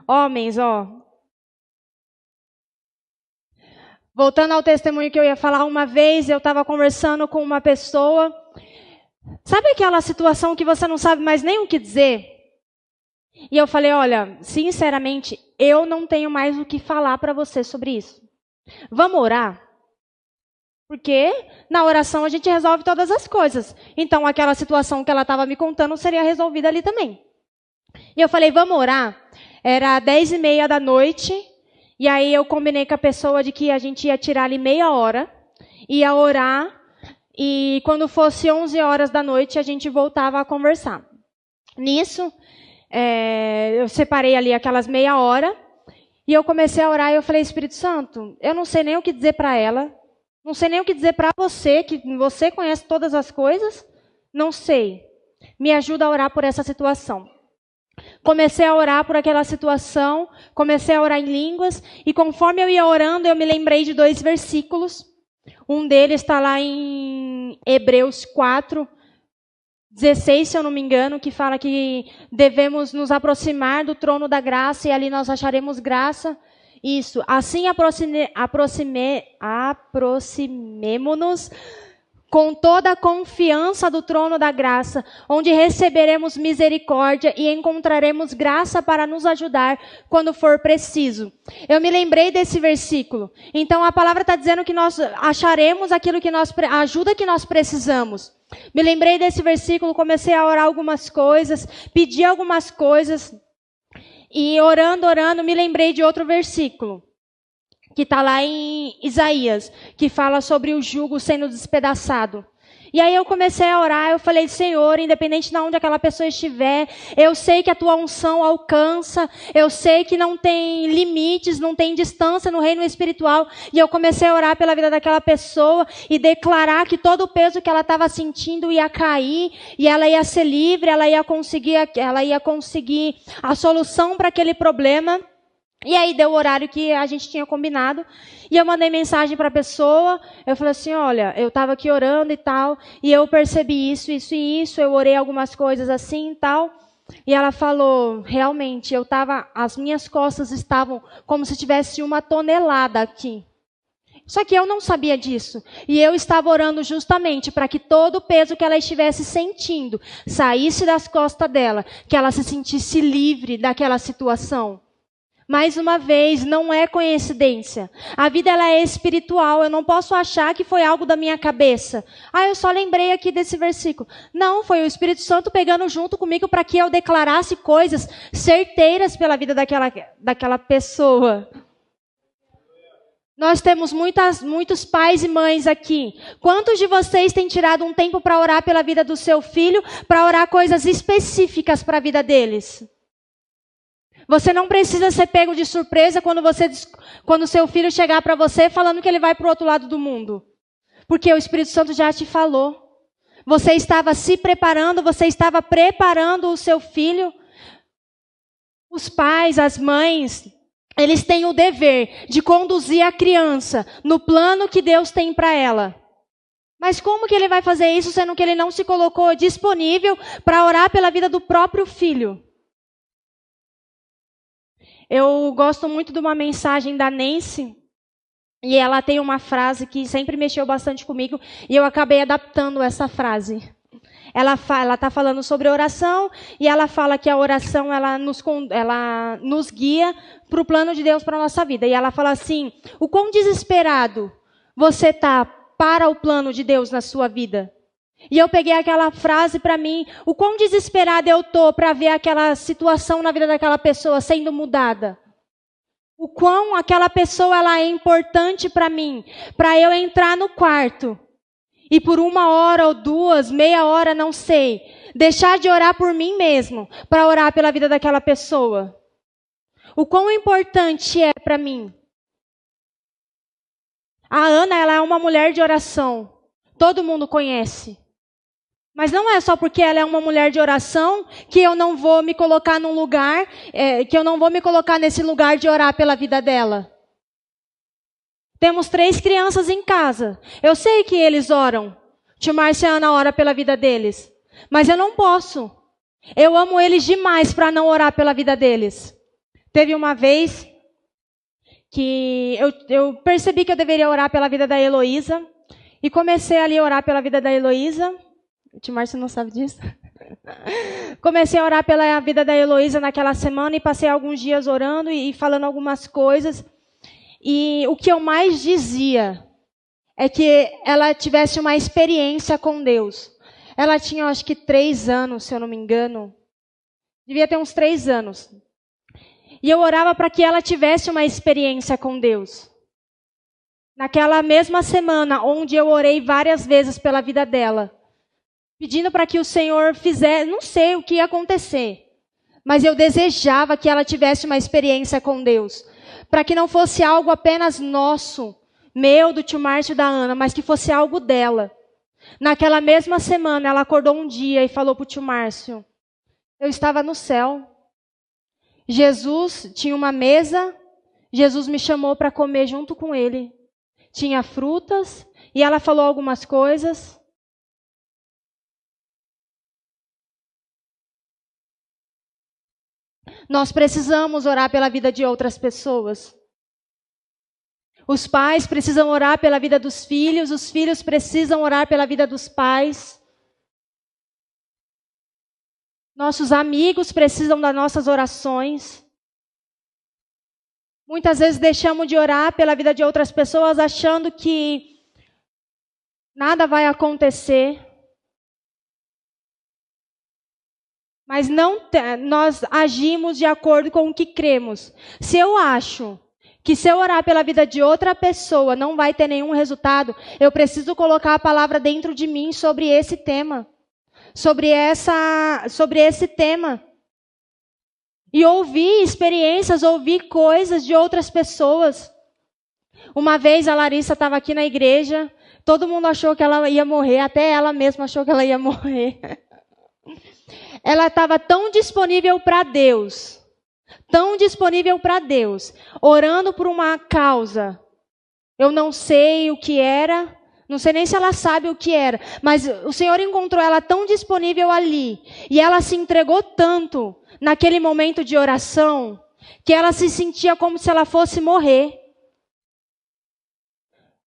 Homens, voltando ao testemunho que eu ia falar, uma vez eu estava conversando com uma pessoa. Sabe aquela situação que você não sabe mais nem o que dizer? E eu falei, olha, sinceramente, eu não tenho mais o que falar para você sobre isso. Vamos orar? Porque na oração a gente resolve todas as coisas. Então aquela situação que ela estava me contando seria resolvida ali também. E eu falei, vamos orar? Era 10:30 da noite. E aí eu combinei com a pessoa de que a gente ia tirar ali meia hora. Ia orar. E quando fosse 11 horas da noite a gente voltava a conversar. Nisso, eu separei ali aquelas meia hora. E eu comecei a orar e eu falei, Espírito Santo, eu não sei nem o que dizer para ela. Não sei nem o que dizer para você, que você conhece todas as coisas. Não sei. Me ajuda a orar por essa situação. Comecei a orar por aquela situação. Comecei a orar em línguas. E conforme eu ia orando, eu me lembrei de 2 versículos. Um deles está lá em Hebreus 4:16, se eu não me engano, que fala que devemos nos aproximar do trono da graça e ali nós acharemos graça. Isso, assim aproximemo-nos com toda a confiança do trono da graça, onde receberemos misericórdia e encontraremos graça para nos ajudar quando for preciso. Eu me lembrei desse versículo. Então a palavra está dizendo que nós acharemos aquilo que a ajuda que nós precisamos. Me lembrei desse versículo, comecei a orar algumas coisas, pedi algumas coisas. E orando, me lembrei de outro versículo, que está lá em Isaías, que fala sobre o jugo sendo despedaçado. E aí eu comecei a orar, eu falei, Senhor, independente de onde aquela pessoa estiver, eu sei que a tua unção alcança, eu sei que não tem limites, não tem distância no reino espiritual. E eu comecei a orar pela vida daquela pessoa e declarar que todo o peso que ela estava sentindo ia cair e ela ia ser livre, ela ia conseguir a solução para aquele problema. E aí deu o horário que a gente tinha combinado. E eu mandei mensagem para a pessoa. Eu falei assim, olha, eu estava aqui orando e tal. E eu percebi isso, isso e isso. Eu orei algumas coisas assim e tal. E ela falou, realmente, as minhas costas estavam como se tivesse 1 tonelada aqui. Só que eu não sabia disso. E eu estava orando justamente para que todo o peso que ela estivesse sentindo saísse das costas dela. Que ela se sentisse livre daquela situação. Mais uma vez, não é coincidência. A vida ela é espiritual. Eu não posso achar que foi algo da minha cabeça. Eu só lembrei aqui desse versículo. Não, foi o Espírito Santo pegando junto comigo para que eu declarasse coisas certeiras pela vida daquela pessoa. Nós temos muitos pais e mães aqui. Quantos de vocês têm tirado um tempo para orar pela vida do seu filho, para orar coisas específicas para a vida deles? Você não precisa ser pego de surpresa quando seu filho chegar para você falando que ele vai para o outro lado do mundo. Porque o Espírito Santo já te falou. Você estava se preparando, você estava preparando o seu filho. Os pais, as mães, eles têm o dever de conduzir a criança no plano que Deus tem para ela. Mas como que ele vai fazer isso, sendo que ele não se colocou disponível para orar pela vida do próprio filho? Eu gosto muito de uma mensagem da Nancy, e ela tem uma frase que sempre mexeu bastante comigo, e eu acabei adaptando essa frase. Ela está falando sobre oração, e ela fala que a oração ela nos guia para o plano de Deus para a nossa vida. E ela fala assim, o quão desesperado você está para o plano de Deus na sua vida? E eu peguei aquela frase para mim, o quão desesperada eu estou para ver aquela situação na vida daquela pessoa sendo mudada. O quão aquela pessoa ela é importante para mim, para eu entrar no quarto e por 1 hora ou 2, meia hora, não sei, deixar de orar por mim mesmo, para orar pela vida daquela pessoa. O quão importante é para mim. A Ana, ela é uma mulher de oração. Todo mundo conhece. Mas não é só porque ela é uma mulher de oração que eu não vou me colocar num lugar, que eu não vou me colocar nesse lugar de orar pela vida dela. Temos 3 crianças em casa. Eu sei que eles oram. Tio Márcio e a Ana ora pela vida deles. Mas eu não posso. Eu amo eles demais para não orar pela vida deles. Teve uma vez que eu percebi que eu deveria orar pela vida da Heloísa. E comecei ali a orar pela vida da Heloísa. O tio Márcio não sabe disso. Comecei a orar pela vida da Heloísa naquela semana e passei alguns dias orando e falando algumas coisas. E o que eu mais dizia é que ela tivesse uma experiência com Deus. Ela tinha, acho que 3 anos, se eu não me engano. Devia ter uns 3 anos. E eu orava para que ela tivesse uma experiência com Deus. Naquela mesma semana, onde eu orei várias vezes pela vida dela, pedindo para que o Senhor fizesse, não sei o que ia acontecer, mas eu desejava que ela tivesse uma experiência com Deus, para que não fosse algo apenas nosso, meu, do tio Márcio e da Ana, mas que fosse algo dela. Naquela mesma semana, ela acordou um dia e falou para o tio Márcio, eu estava no céu, Jesus tinha uma mesa, Jesus me chamou para comer junto com ele. Tinha frutas, e ela falou algumas coisas. Nós precisamos orar pela vida de outras pessoas. Os pais precisam orar pela vida dos filhos, os filhos precisam orar pela vida dos pais. Nossos amigos precisam das nossas orações. Muitas vezes deixamos de orar pela vida de outras pessoas achando que nada vai acontecer. Mas nós agimos de acordo com o que cremos. Se eu acho que se eu orar pela vida de outra pessoa não vai ter nenhum resultado, eu preciso colocar a palavra dentro de mim sobre esse tema. Sobre esse tema. E ouvir experiências, ouvir coisas de outras pessoas. Uma vez a Larissa estava aqui na igreja, todo mundo achou que ela ia morrer, até ela mesma achou que ela ia morrer. Ela estava tão disponível para Deus, orando por uma causa. Eu não sei o que era, não sei nem se ela sabe o que era, mas o Senhor encontrou ela tão disponível ali, e ela se entregou tanto naquele momento de oração, que ela se sentia como se ela fosse morrer.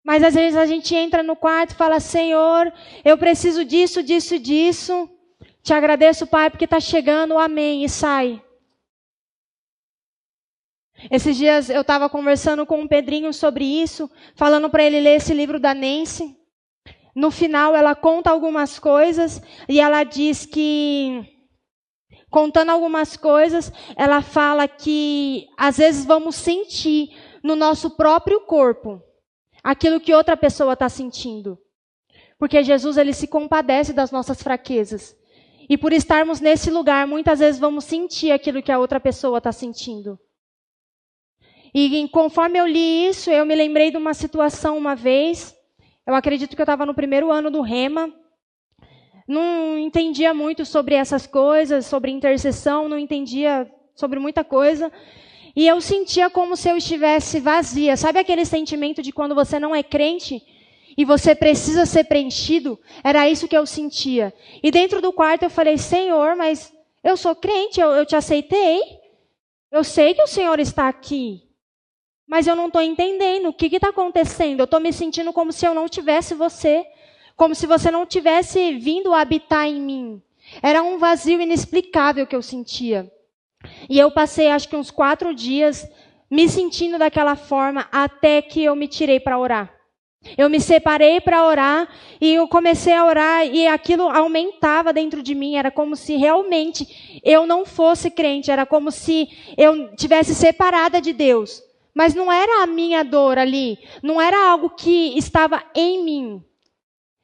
Mas às vezes a gente entra no quarto e fala, Senhor, eu preciso disso, disso, disso. Te agradeço, Pai, porque está chegando, amém, e sai. Esses dias eu estava conversando com o Pedrinho sobre isso, falando para ele ler esse livro da Nancy. No final ela conta algumas coisas e ela diz que, contando algumas coisas, ela fala que às vezes vamos sentir no nosso próprio corpo aquilo que outra pessoa está sentindo. Porque Jesus, ele se compadece das nossas fraquezas. E por estarmos nesse lugar, muitas vezes vamos sentir aquilo que a outra pessoa está sentindo. E conforme eu li isso, eu me lembrei de uma situação uma vez. Eu acredito que eu estava no 1º ano do Rema. Não entendia muito sobre essas coisas, sobre intercessão, não entendia sobre muita coisa. E eu sentia como se eu estivesse vazia. Sabe aquele sentimento de quando você não é crente e você precisa ser preenchido? Era isso que eu sentia. E dentro do quarto eu falei, Senhor, mas eu sou crente, eu te aceitei. Eu sei que o Senhor está aqui. Mas eu não estou entendendo o que está acontecendo. Eu estou me sentindo como se eu não tivesse você. Como se você não tivesse vindo habitar em mim. Era um vazio inexplicável que eu sentia. E eu passei, acho que uns 4 dias, me sentindo daquela forma, até que eu me tirei para orar. Eu me separei para orar, e eu comecei a orar, e aquilo aumentava dentro de mim. Era como se realmente eu não fosse crente. Era como se eu tivesse separada de Deus. Mas não era a minha dor ali. Não era algo que estava em mim.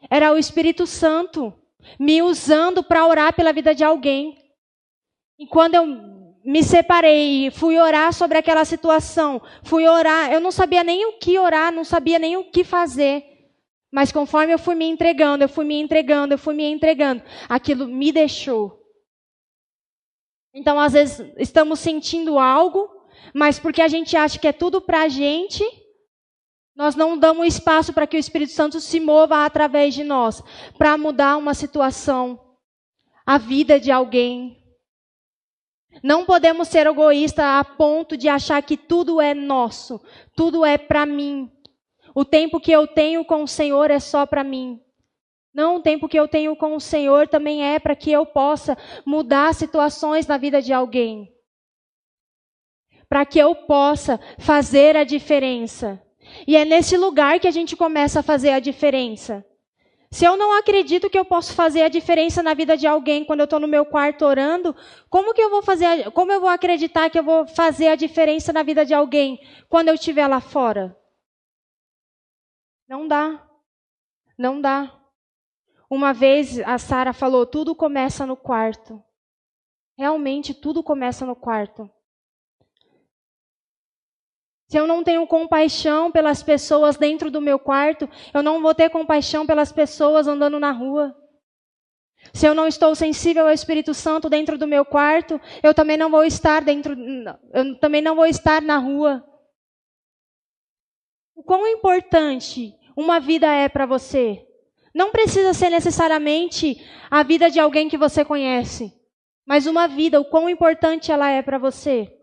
Era o Espírito Santo me usando para orar pela vida de alguém. E quando eu me separei e fui orar sobre aquela situação, fui orar, eu não sabia nem o que orar, não sabia nem o que fazer. Mas conforme eu fui me entregando, aquilo me deixou. Então, às vezes, estamos sentindo algo, mas porque a gente acha que é tudo para a gente, nós não damos espaço para que o Espírito Santo se mova através de nós, para mudar uma situação, a vida de alguém. Não podemos ser egoístas a ponto de achar que tudo é nosso, tudo é para mim. O tempo que eu tenho com o Senhor é só para mim. Não, o tempo que eu tenho com o Senhor também é para que eu possa mudar situações na vida de alguém. Para que eu possa fazer a diferença. E é nesse lugar que a gente começa a fazer a diferença. Se eu não acredito que eu posso fazer a diferença na vida de alguém quando eu estou no meu quarto orando, como eu vou acreditar que eu vou fazer a diferença na vida de alguém quando eu estiver lá fora? Não dá. Não dá. Uma vez a Sara falou, tudo começa no quarto. Realmente tudo começa no quarto. Se eu não tenho compaixão pelas pessoas dentro do meu quarto, eu não vou ter compaixão pelas pessoas andando na rua. Se eu não estou sensível ao Espírito Santo dentro do meu quarto, eu também não vou estar na rua. O quão importante uma vida é para você? Não precisa ser necessariamente a vida de alguém que você conhece, mas uma vida, o quão importante ela é para você?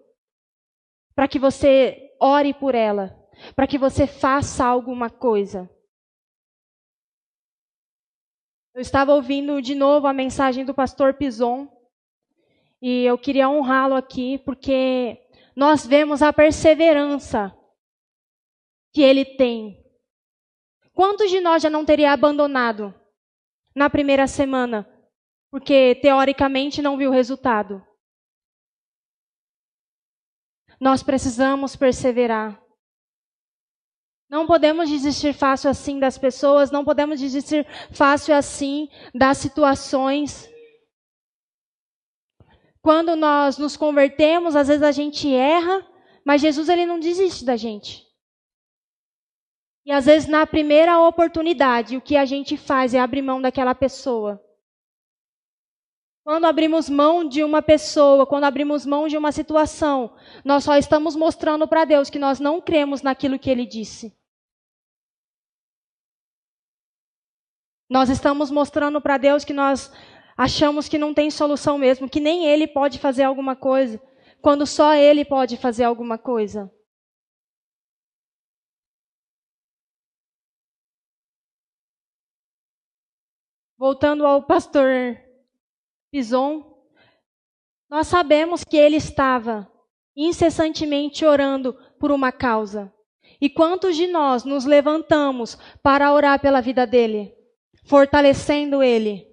Para que você ore por ela, para que você faça alguma coisa. Eu estava ouvindo de novo a mensagem do pastor Pison, e eu queria honrá-lo aqui, porque nós vemos a perseverança que ele tem. Quantos de nós já não teria abandonado na primeira semana, porque teoricamente não viu resultado? Nós precisamos perseverar. Não podemos desistir fácil assim das pessoas, não podemos desistir fácil assim das situações. Quando nós nos convertemos, às vezes a gente erra, mas Jesus ele não desiste da gente. E às vezes na primeira oportunidade, o que a gente faz é abrir mão daquela pessoa. Quando abrimos mão de uma pessoa, quando abrimos mão de uma situação, nós só estamos mostrando para Deus que nós não cremos naquilo que Ele disse. Nós estamos mostrando para Deus que nós achamos que não tem solução mesmo, que nem Ele pode fazer alguma coisa, quando só Ele pode fazer alguma coisa. Voltando ao pastor Pison, nós sabemos que ele estava incessantemente orando por uma causa. E quantos de nós nos levantamos para orar pela vida dele, fortalecendo ele?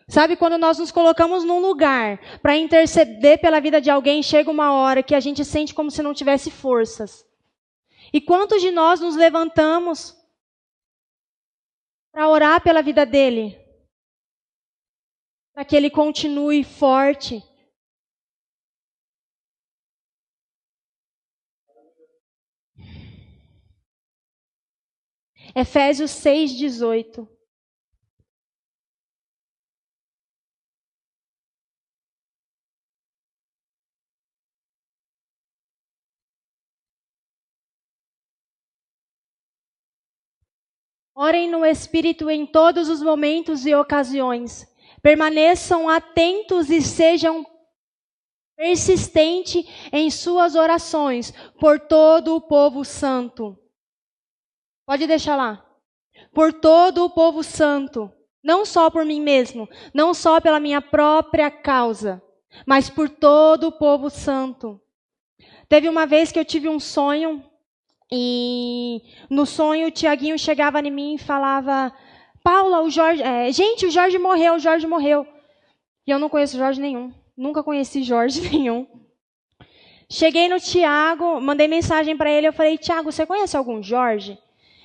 Sabe, quando nós nos colocamos num lugar para interceder pela vida de alguém, chega uma hora que a gente sente como se não tivesse forças. E quantos de nós nos levantamos para orar pela vida dele? Para que ele continue forte. Efésios 6:18. Orem no Espírito em todos os momentos e ocasiões. Permaneçam atentos e sejam persistentes em suas orações por todo o povo santo. Pode deixar lá. Por todo o povo santo. Não só por mim mesmo, não só pela minha própria causa, mas por todo o povo santo. Teve uma vez que eu tive um sonho, e no sonho o Tiaguinho chegava em mim e falava: Paula, o Jorge morreu. E eu não conheço Jorge nenhum, nunca conheci Jorge nenhum. Cheguei no Tiago, mandei mensagem para ele, eu falei: Tiago, você conhece algum Jorge?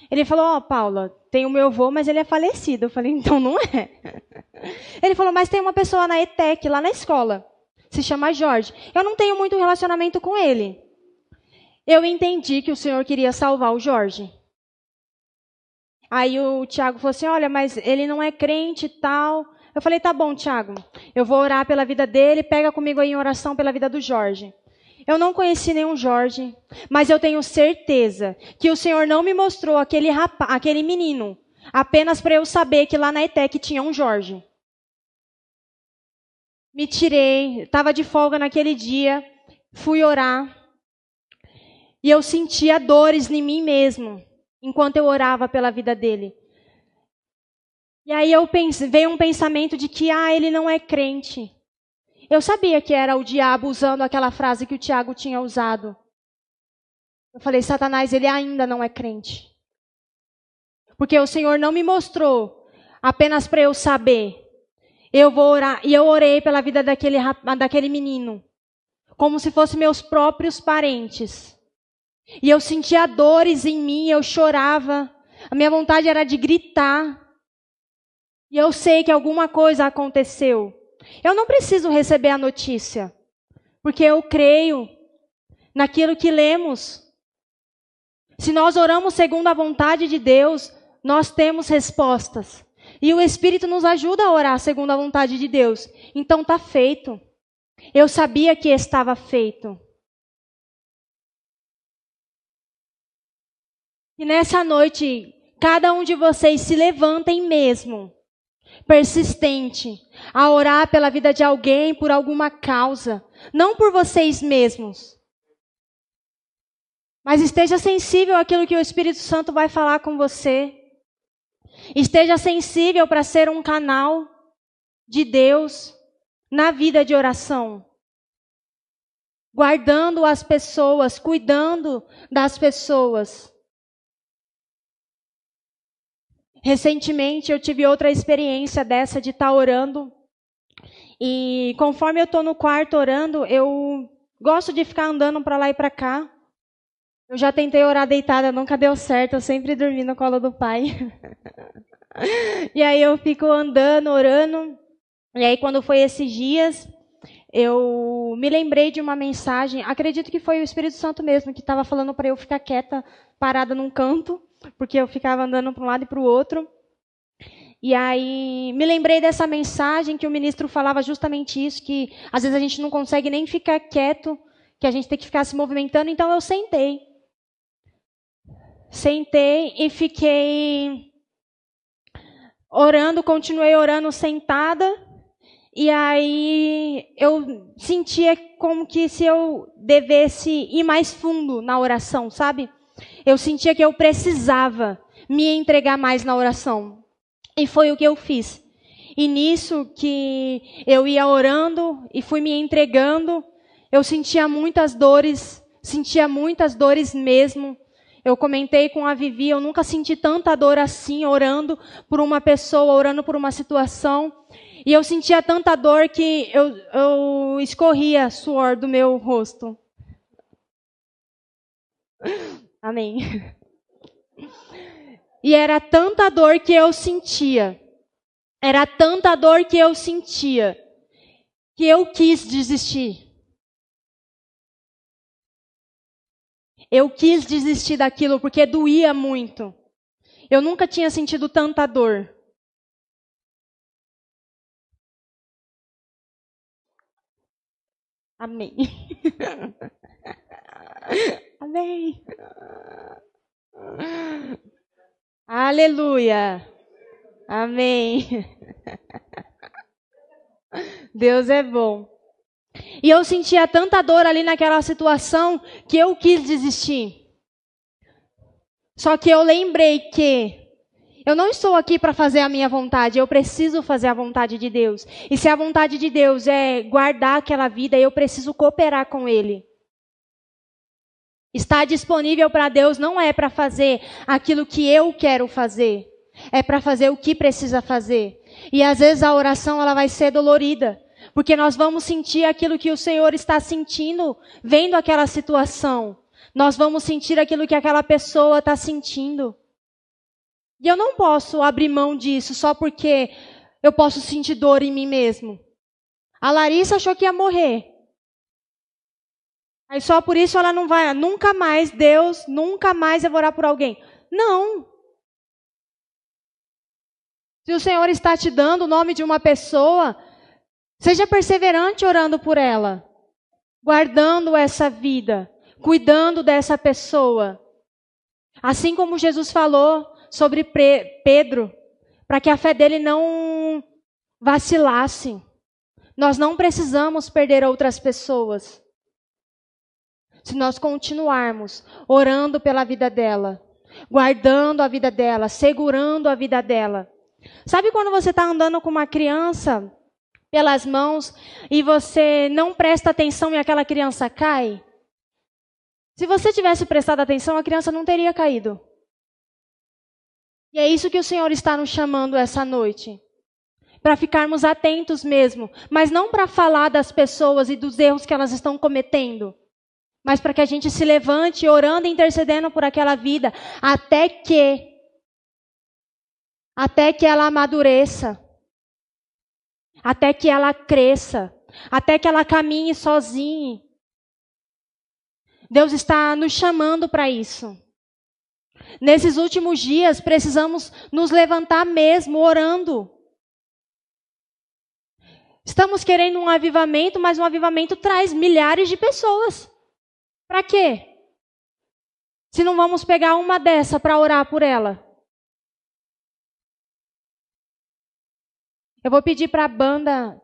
Ele falou: Paula, tem o meu avô, mas ele é falecido. Eu falei: então não é. Ele falou: mas tem uma pessoa na ETEC, lá na escola, se chama Jorge. Eu não tenho muito relacionamento com ele. Eu entendi que o Senhor queria salvar o Jorge. Aí o Tiago falou assim, olha, mas ele não é crente e tal. Eu falei, tá bom, Tiago, eu vou orar pela vida dele, pega comigo aí em oração pela vida do Jorge. Eu não conheci nenhum Jorge, mas eu tenho certeza que o Senhor não me mostrou aquele menino, apenas para eu saber que lá na ETEC tinha um Jorge. Me tirei, estava de folga naquele dia, fui orar, e eu sentia dores em mim mesmo, enquanto eu orava pela vida dele. E aí veio um pensamento de que, ele não é crente. Eu sabia que era o diabo usando aquela frase que o Tiago tinha usado. Eu falei, Satanás, ele ainda não é crente. Porque o Senhor não me mostrou apenas para eu saber. Eu vou orar. E eu orei pela vida daquele menino. Como se fossem meus próprios parentes. E eu sentia dores em mim, eu chorava. A minha vontade era de gritar. E eu sei que alguma coisa aconteceu. Eu não preciso receber a notícia, porque eu creio naquilo que lemos. Se nós oramos segundo a vontade de Deus, nós temos respostas. E o Espírito nos ajuda a orar segundo a vontade de Deus. Então está feito. Eu sabia que estava feito. E nessa noite, cada um de vocês se levantem mesmo, persistente, a orar pela vida de alguém, por alguma causa, não por vocês mesmos. Mas esteja sensível àquilo que o Espírito Santo vai falar com você. Esteja sensível para ser um canal de Deus na vida de oração. Guardando as pessoas, cuidando das pessoas. Recentemente eu tive outra experiência dessa de estar orando. E conforme eu estou no quarto orando, eu gosto de ficar andando para lá e para cá. Eu já tentei orar deitada, nunca deu certo, eu sempre dormi no colo do pai. E aí eu fico andando, orando. E aí quando foi esses dias, eu me lembrei de uma mensagem, acredito que foi o Espírito Santo mesmo, que estava falando para eu ficar quieta, parada num canto, porque eu ficava andando para um lado e para o outro. E aí me lembrei dessa mensagem que o ministro falava justamente isso, que às vezes a gente não consegue nem ficar quieto, que a gente tem que ficar se movimentando, então eu sentei. Sentei e fiquei orando, continuei orando sentada, e aí eu sentia como que se eu devesse ir mais fundo na oração, sabe? Eu sentia que eu precisava me entregar mais na oração. E foi o que eu fiz. E nisso que eu ia orando e fui me entregando, eu sentia muitas dores mesmo. Eu comentei com a Vivi, eu nunca senti tanta dor assim, orando por uma pessoa, orando por uma situação. E eu sentia tanta dor que eu escorria suor do meu rosto. Amém. E era tanta dor que eu sentia. Era tanta dor que eu sentia, que eu quis desistir. Eu quis desistir daquilo porque doía muito. Eu nunca tinha sentido tanta dor. Amém. Amém. Aleluia. Amém. Deus é bom. E eu sentia tanta dor ali naquela situação que eu quis desistir. Só que eu lembrei que eu não estou aqui para fazer a minha vontade, eu preciso fazer a vontade de Deus. E se a vontade de Deus é guardar aquela vida, eu preciso cooperar com Ele. Estar disponível para Deus não é para fazer aquilo que eu quero fazer. É para fazer o que precisa fazer. E às vezes a oração ela vai ser dolorida. Porque nós vamos sentir aquilo que o Senhor está sentindo, vendo aquela situação. Nós vamos sentir aquilo que aquela pessoa está sentindo. E eu não posso abrir mão disso só porque eu posso sentir dor em mim mesmo. A Larissa achou que ia morrer. Aí só por isso ela não vai, nunca mais, Deus, nunca mais eu vou orar por alguém. Não. Se o Senhor está te dando o nome de uma pessoa, seja perseverante orando por ela, guardando essa vida, cuidando dessa pessoa. Assim como Jesus falou sobre Pedro, para que a fé dele não vacilasse. Nós não precisamos perder outras pessoas. Se nós continuarmos orando pela vida dela, guardando a vida dela, segurando a vida dela. Sabe quando você está andando com uma criança pelas mãos e você não presta atenção e aquela criança cai? Se você tivesse prestado atenção, a criança não teria caído. E é isso que o Senhor está nos chamando essa noite. Para ficarmos atentos mesmo, mas não para falar das pessoas e dos erros que elas estão cometendo, mas para que a gente se levante orando e intercedendo por aquela vida até que ela amadureça, até que ela cresça, até que ela caminhe sozinha. Deus está nos chamando para isso. Nesses últimos dias, precisamos nos levantar mesmo, orando. Estamos querendo um avivamento, mas um avivamento traz milhares de pessoas. Para quê? Se não vamos pegar uma dessa para orar por ela. Eu vou pedir para a banda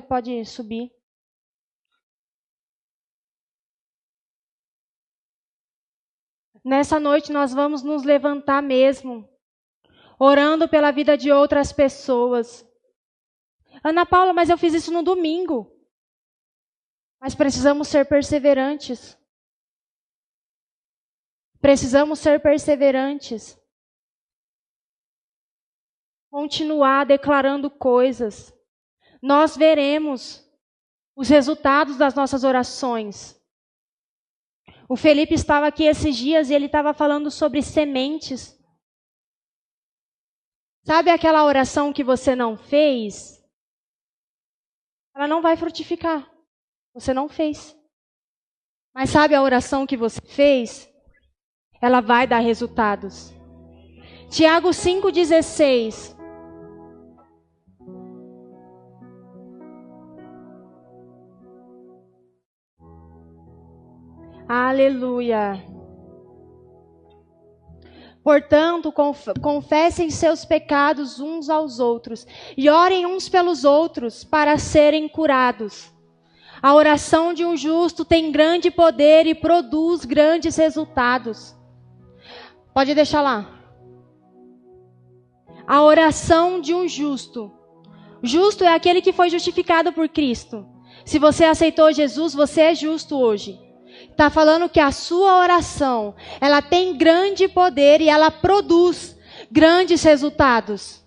pode subir. Nessa noite nós vamos nos levantar mesmo, orando pela vida de outras pessoas. Ana Paula, mas eu fiz isso no domingo. Mas precisamos ser perseverantes. Precisamos ser perseverantes. Continuar declarando coisas. Nós veremos os resultados das nossas orações. O Felipe estava aqui esses dias e ele estava falando sobre sementes. Sabe aquela oração que você não fez? Ela não vai frutificar. Você não fez. Mas sabe a oração que você fez? Ela vai dar resultados. Tiago 5,16. Aleluia. Portanto, confessem seus pecados uns aos outros e orem uns pelos outros para serem curados. A oração de um justo tem grande poder e produz grandes resultados. Pode deixar lá. A oração de um justo. Justo é aquele que foi justificado por Cristo. Se você aceitou Jesus, você é justo hoje. Está falando que a sua oração, ela tem grande poder e ela produz grandes resultados.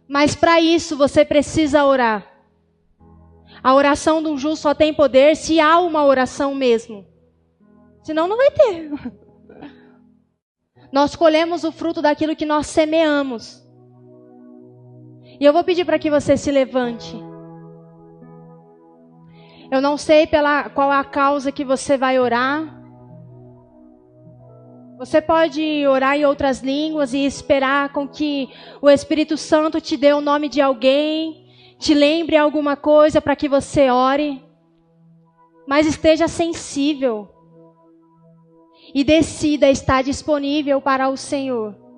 Mas para isso você precisa orar. A oração de um justo só tem poder se há uma oração mesmo. Senão não vai ter. Nós colhemos o fruto daquilo que nós semeamos. E eu vou pedir para que você se levante. Eu não sei qual a causa que você vai orar. Você pode orar em outras línguas e esperar com que o Espírito Santo te dê o nome de alguém, te lembre alguma coisa para que você ore. Mas esteja sensível e decida estar disponível para o Senhor.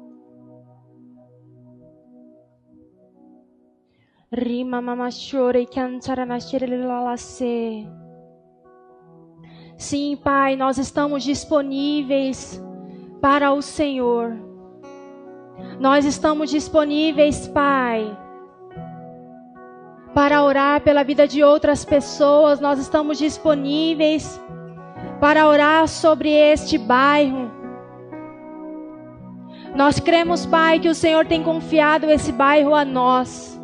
Sim, Pai, nós estamos disponíveis para o Senhor. Nós estamos disponíveis, Pai, para orar pela vida de outras pessoas. Nós estamos disponíveis para orar sobre este bairro. Nós cremos, Pai, que o Senhor tem confiado esse bairro a nós.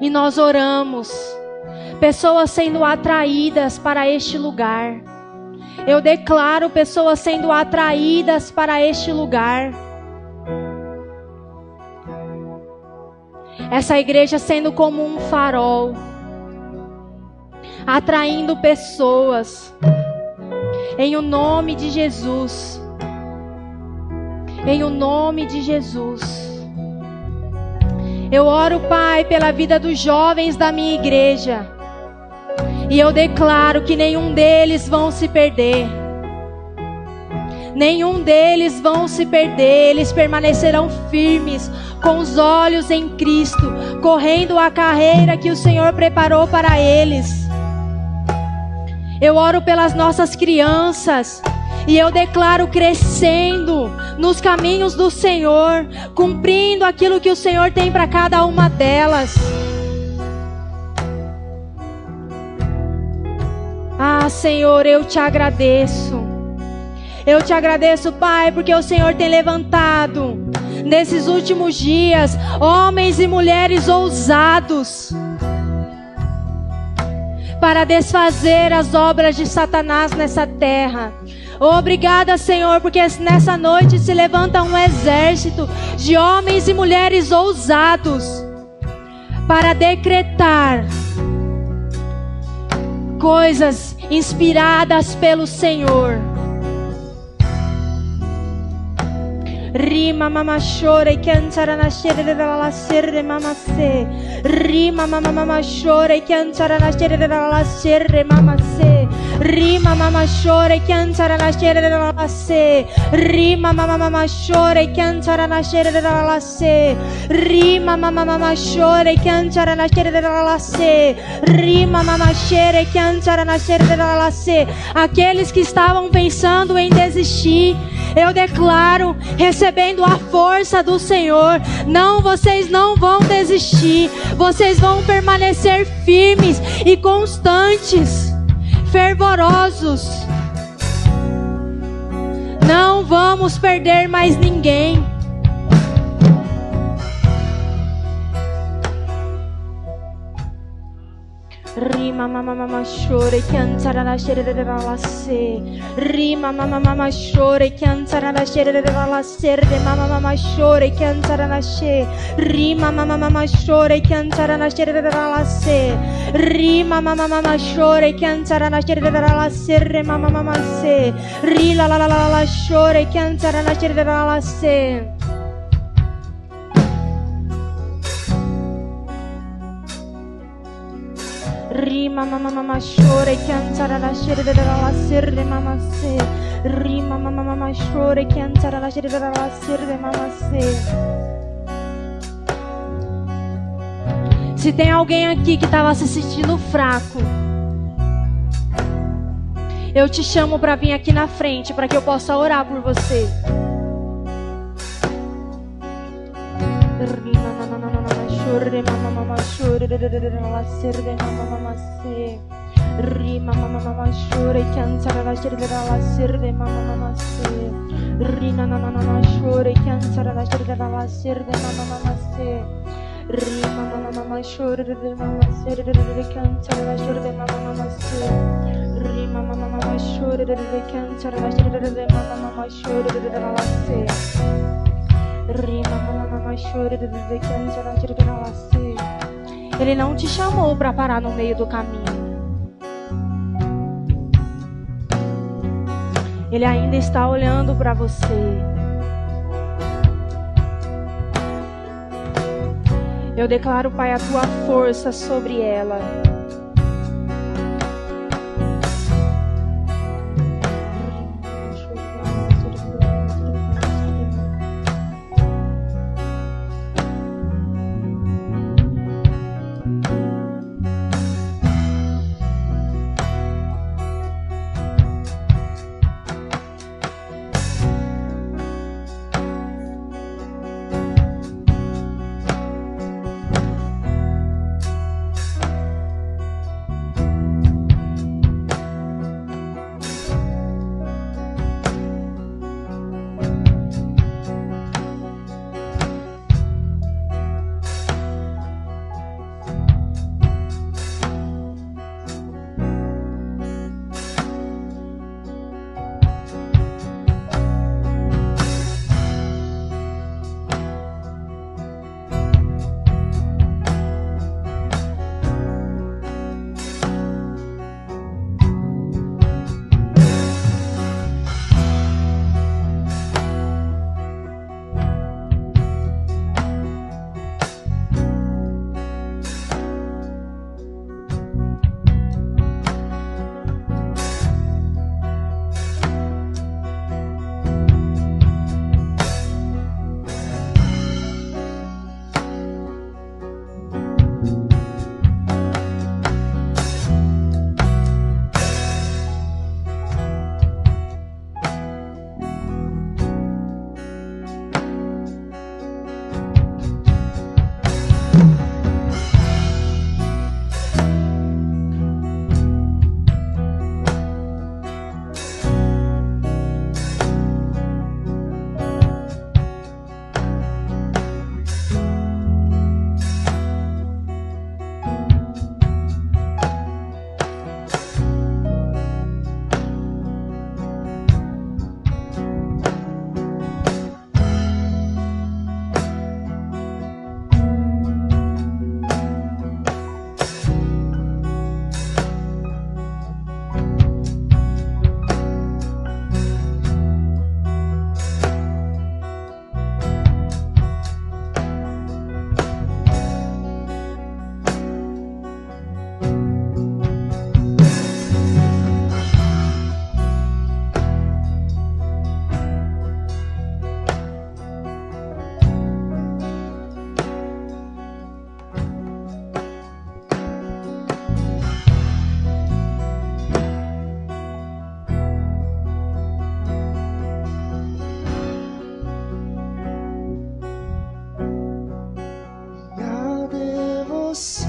E nós oramos, pessoas sendo atraídas para este lugar. Eu declaro pessoas sendo atraídas para este lugar. Essa igreja sendo como um farol, atraindo pessoas. Em o nome de Jesus. Em o nome de Jesus. Eu oro, Pai, pela vida dos jovens da minha igreja. E eu declaro que nenhum deles vão se perder. Nenhum deles vão se perder. Eles permanecerão firmes, com os olhos em Cristo, correndo a carreira que o Senhor preparou para eles. Eu oro pelas nossas crianças. E eu declaro crescendo nos caminhos do Senhor, cumprindo aquilo que o Senhor tem para cada uma delas. Ah, Senhor, eu te agradeço. Eu te agradeço, Pai, porque o Senhor tem levantado nesses últimos dias homens e mulheres ousados para desfazer as obras de Satanás nessa terra. Obrigada, Senhor, porque nessa noite se levanta um exército de homens e mulheres ousados para decretar coisas inspiradas pelo Senhor. Rima mama chora e cantará na cheira da serre mama se. Rima mama chora e cantará na cheira da serre mama se. Rima mama chora e cantará na cheira da se. Rima mama chora e cantará na cheira da se. Rima mama chora e cantará na cheira da se. Rima mama chora e cantará na cheira da se. Aqueles que estavam pensando em desistir, eu declaro, recebendo a força do Senhor, não, vocês não vão desistir, vocês vão permanecer firmes e constantes, fervorosos. Não vamos perder mais ninguém. Rima mama chora e cantará na cheira da se. Rima mama chora e cantará na cheira da se. Mama chora e cantará na che. Rima mama chora e cantará na cheira da se. Rima mama chora e cantará na cheira da se. Mama se. Rila la chora e cantará na cheira da se. Rima mama chora e cantará na cheira da serre mama se. Rima mama chora e cantará na cheira da serre mama se. Se tem alguém aqui que estava se sentindo fraco, eu te chamo para vir aqui na frente para que eu possa orar por você. Mama chora la serre mama se. Rima mama chora e cantará la serre la serre mama se. Rina mama chora e cantará la serre la serre mama se. Rima mama chora mama serre cantará la serre mama se. Rima mama chora cantará la serre mama chora la se. Rima mama chora de cantará la se. Ele não te chamou para parar no meio do caminho. Ele ainda está olhando para você. Eu declaro, Pai, a tua força sobre ela. emoção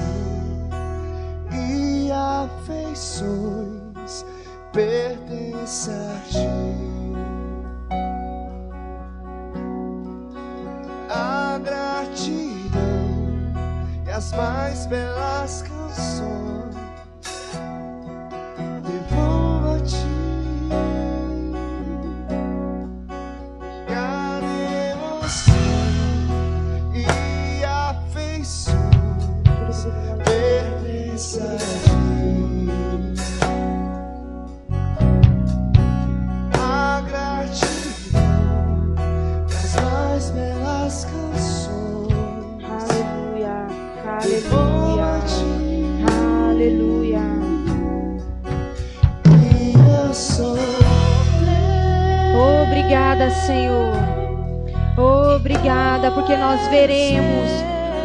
e afeições pertence a ti. A gratidão e as mais belas canções devolvo a ti. Cada emoção e afeições pertence a ti. A gratidão e as mais belas canções. Aleluia, Devolvo aleluia, a ti. aleluia. E eu sou Obrigada, Senhor. Obrigada, porque nós veremos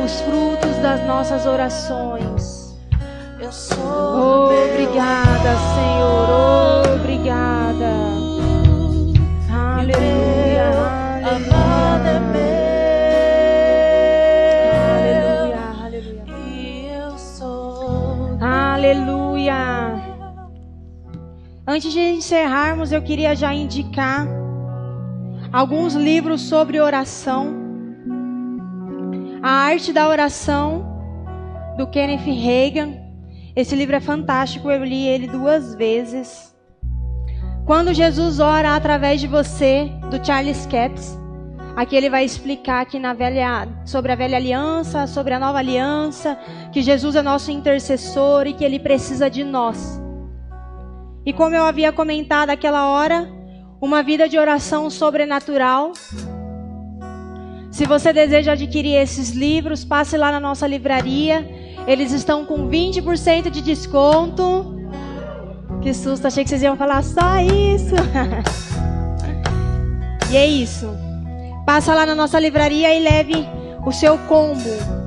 os frutos das nossas orações. Eu sou Obrigada, Senhor. Obrigada. Aleluia, amado é aleluia, meu. aleluia. E eu sou Aleluia. Antes de encerrarmos, eu queria já indicar alguns livros sobre oração. A Arte da Oração, do Kenneth Hagin. Esse livro é fantástico, eu li ele 2 vezes. Quando Jesus ora através de você, do Charles Capps. Aqui ele vai explicar aqui sobre a velha aliança, sobre a nova aliança, que Jesus é nosso intercessor e que ele precisa de nós. E como eu havia comentado naquela hora, uma vida de oração sobrenatural. Se você deseja adquirir esses livros, passe lá na nossa livraria. Eles estão com 20% de desconto. Que susto, achei que vocês iam falar só isso. E é isso. Passa lá na nossa livraria e leve o seu combo.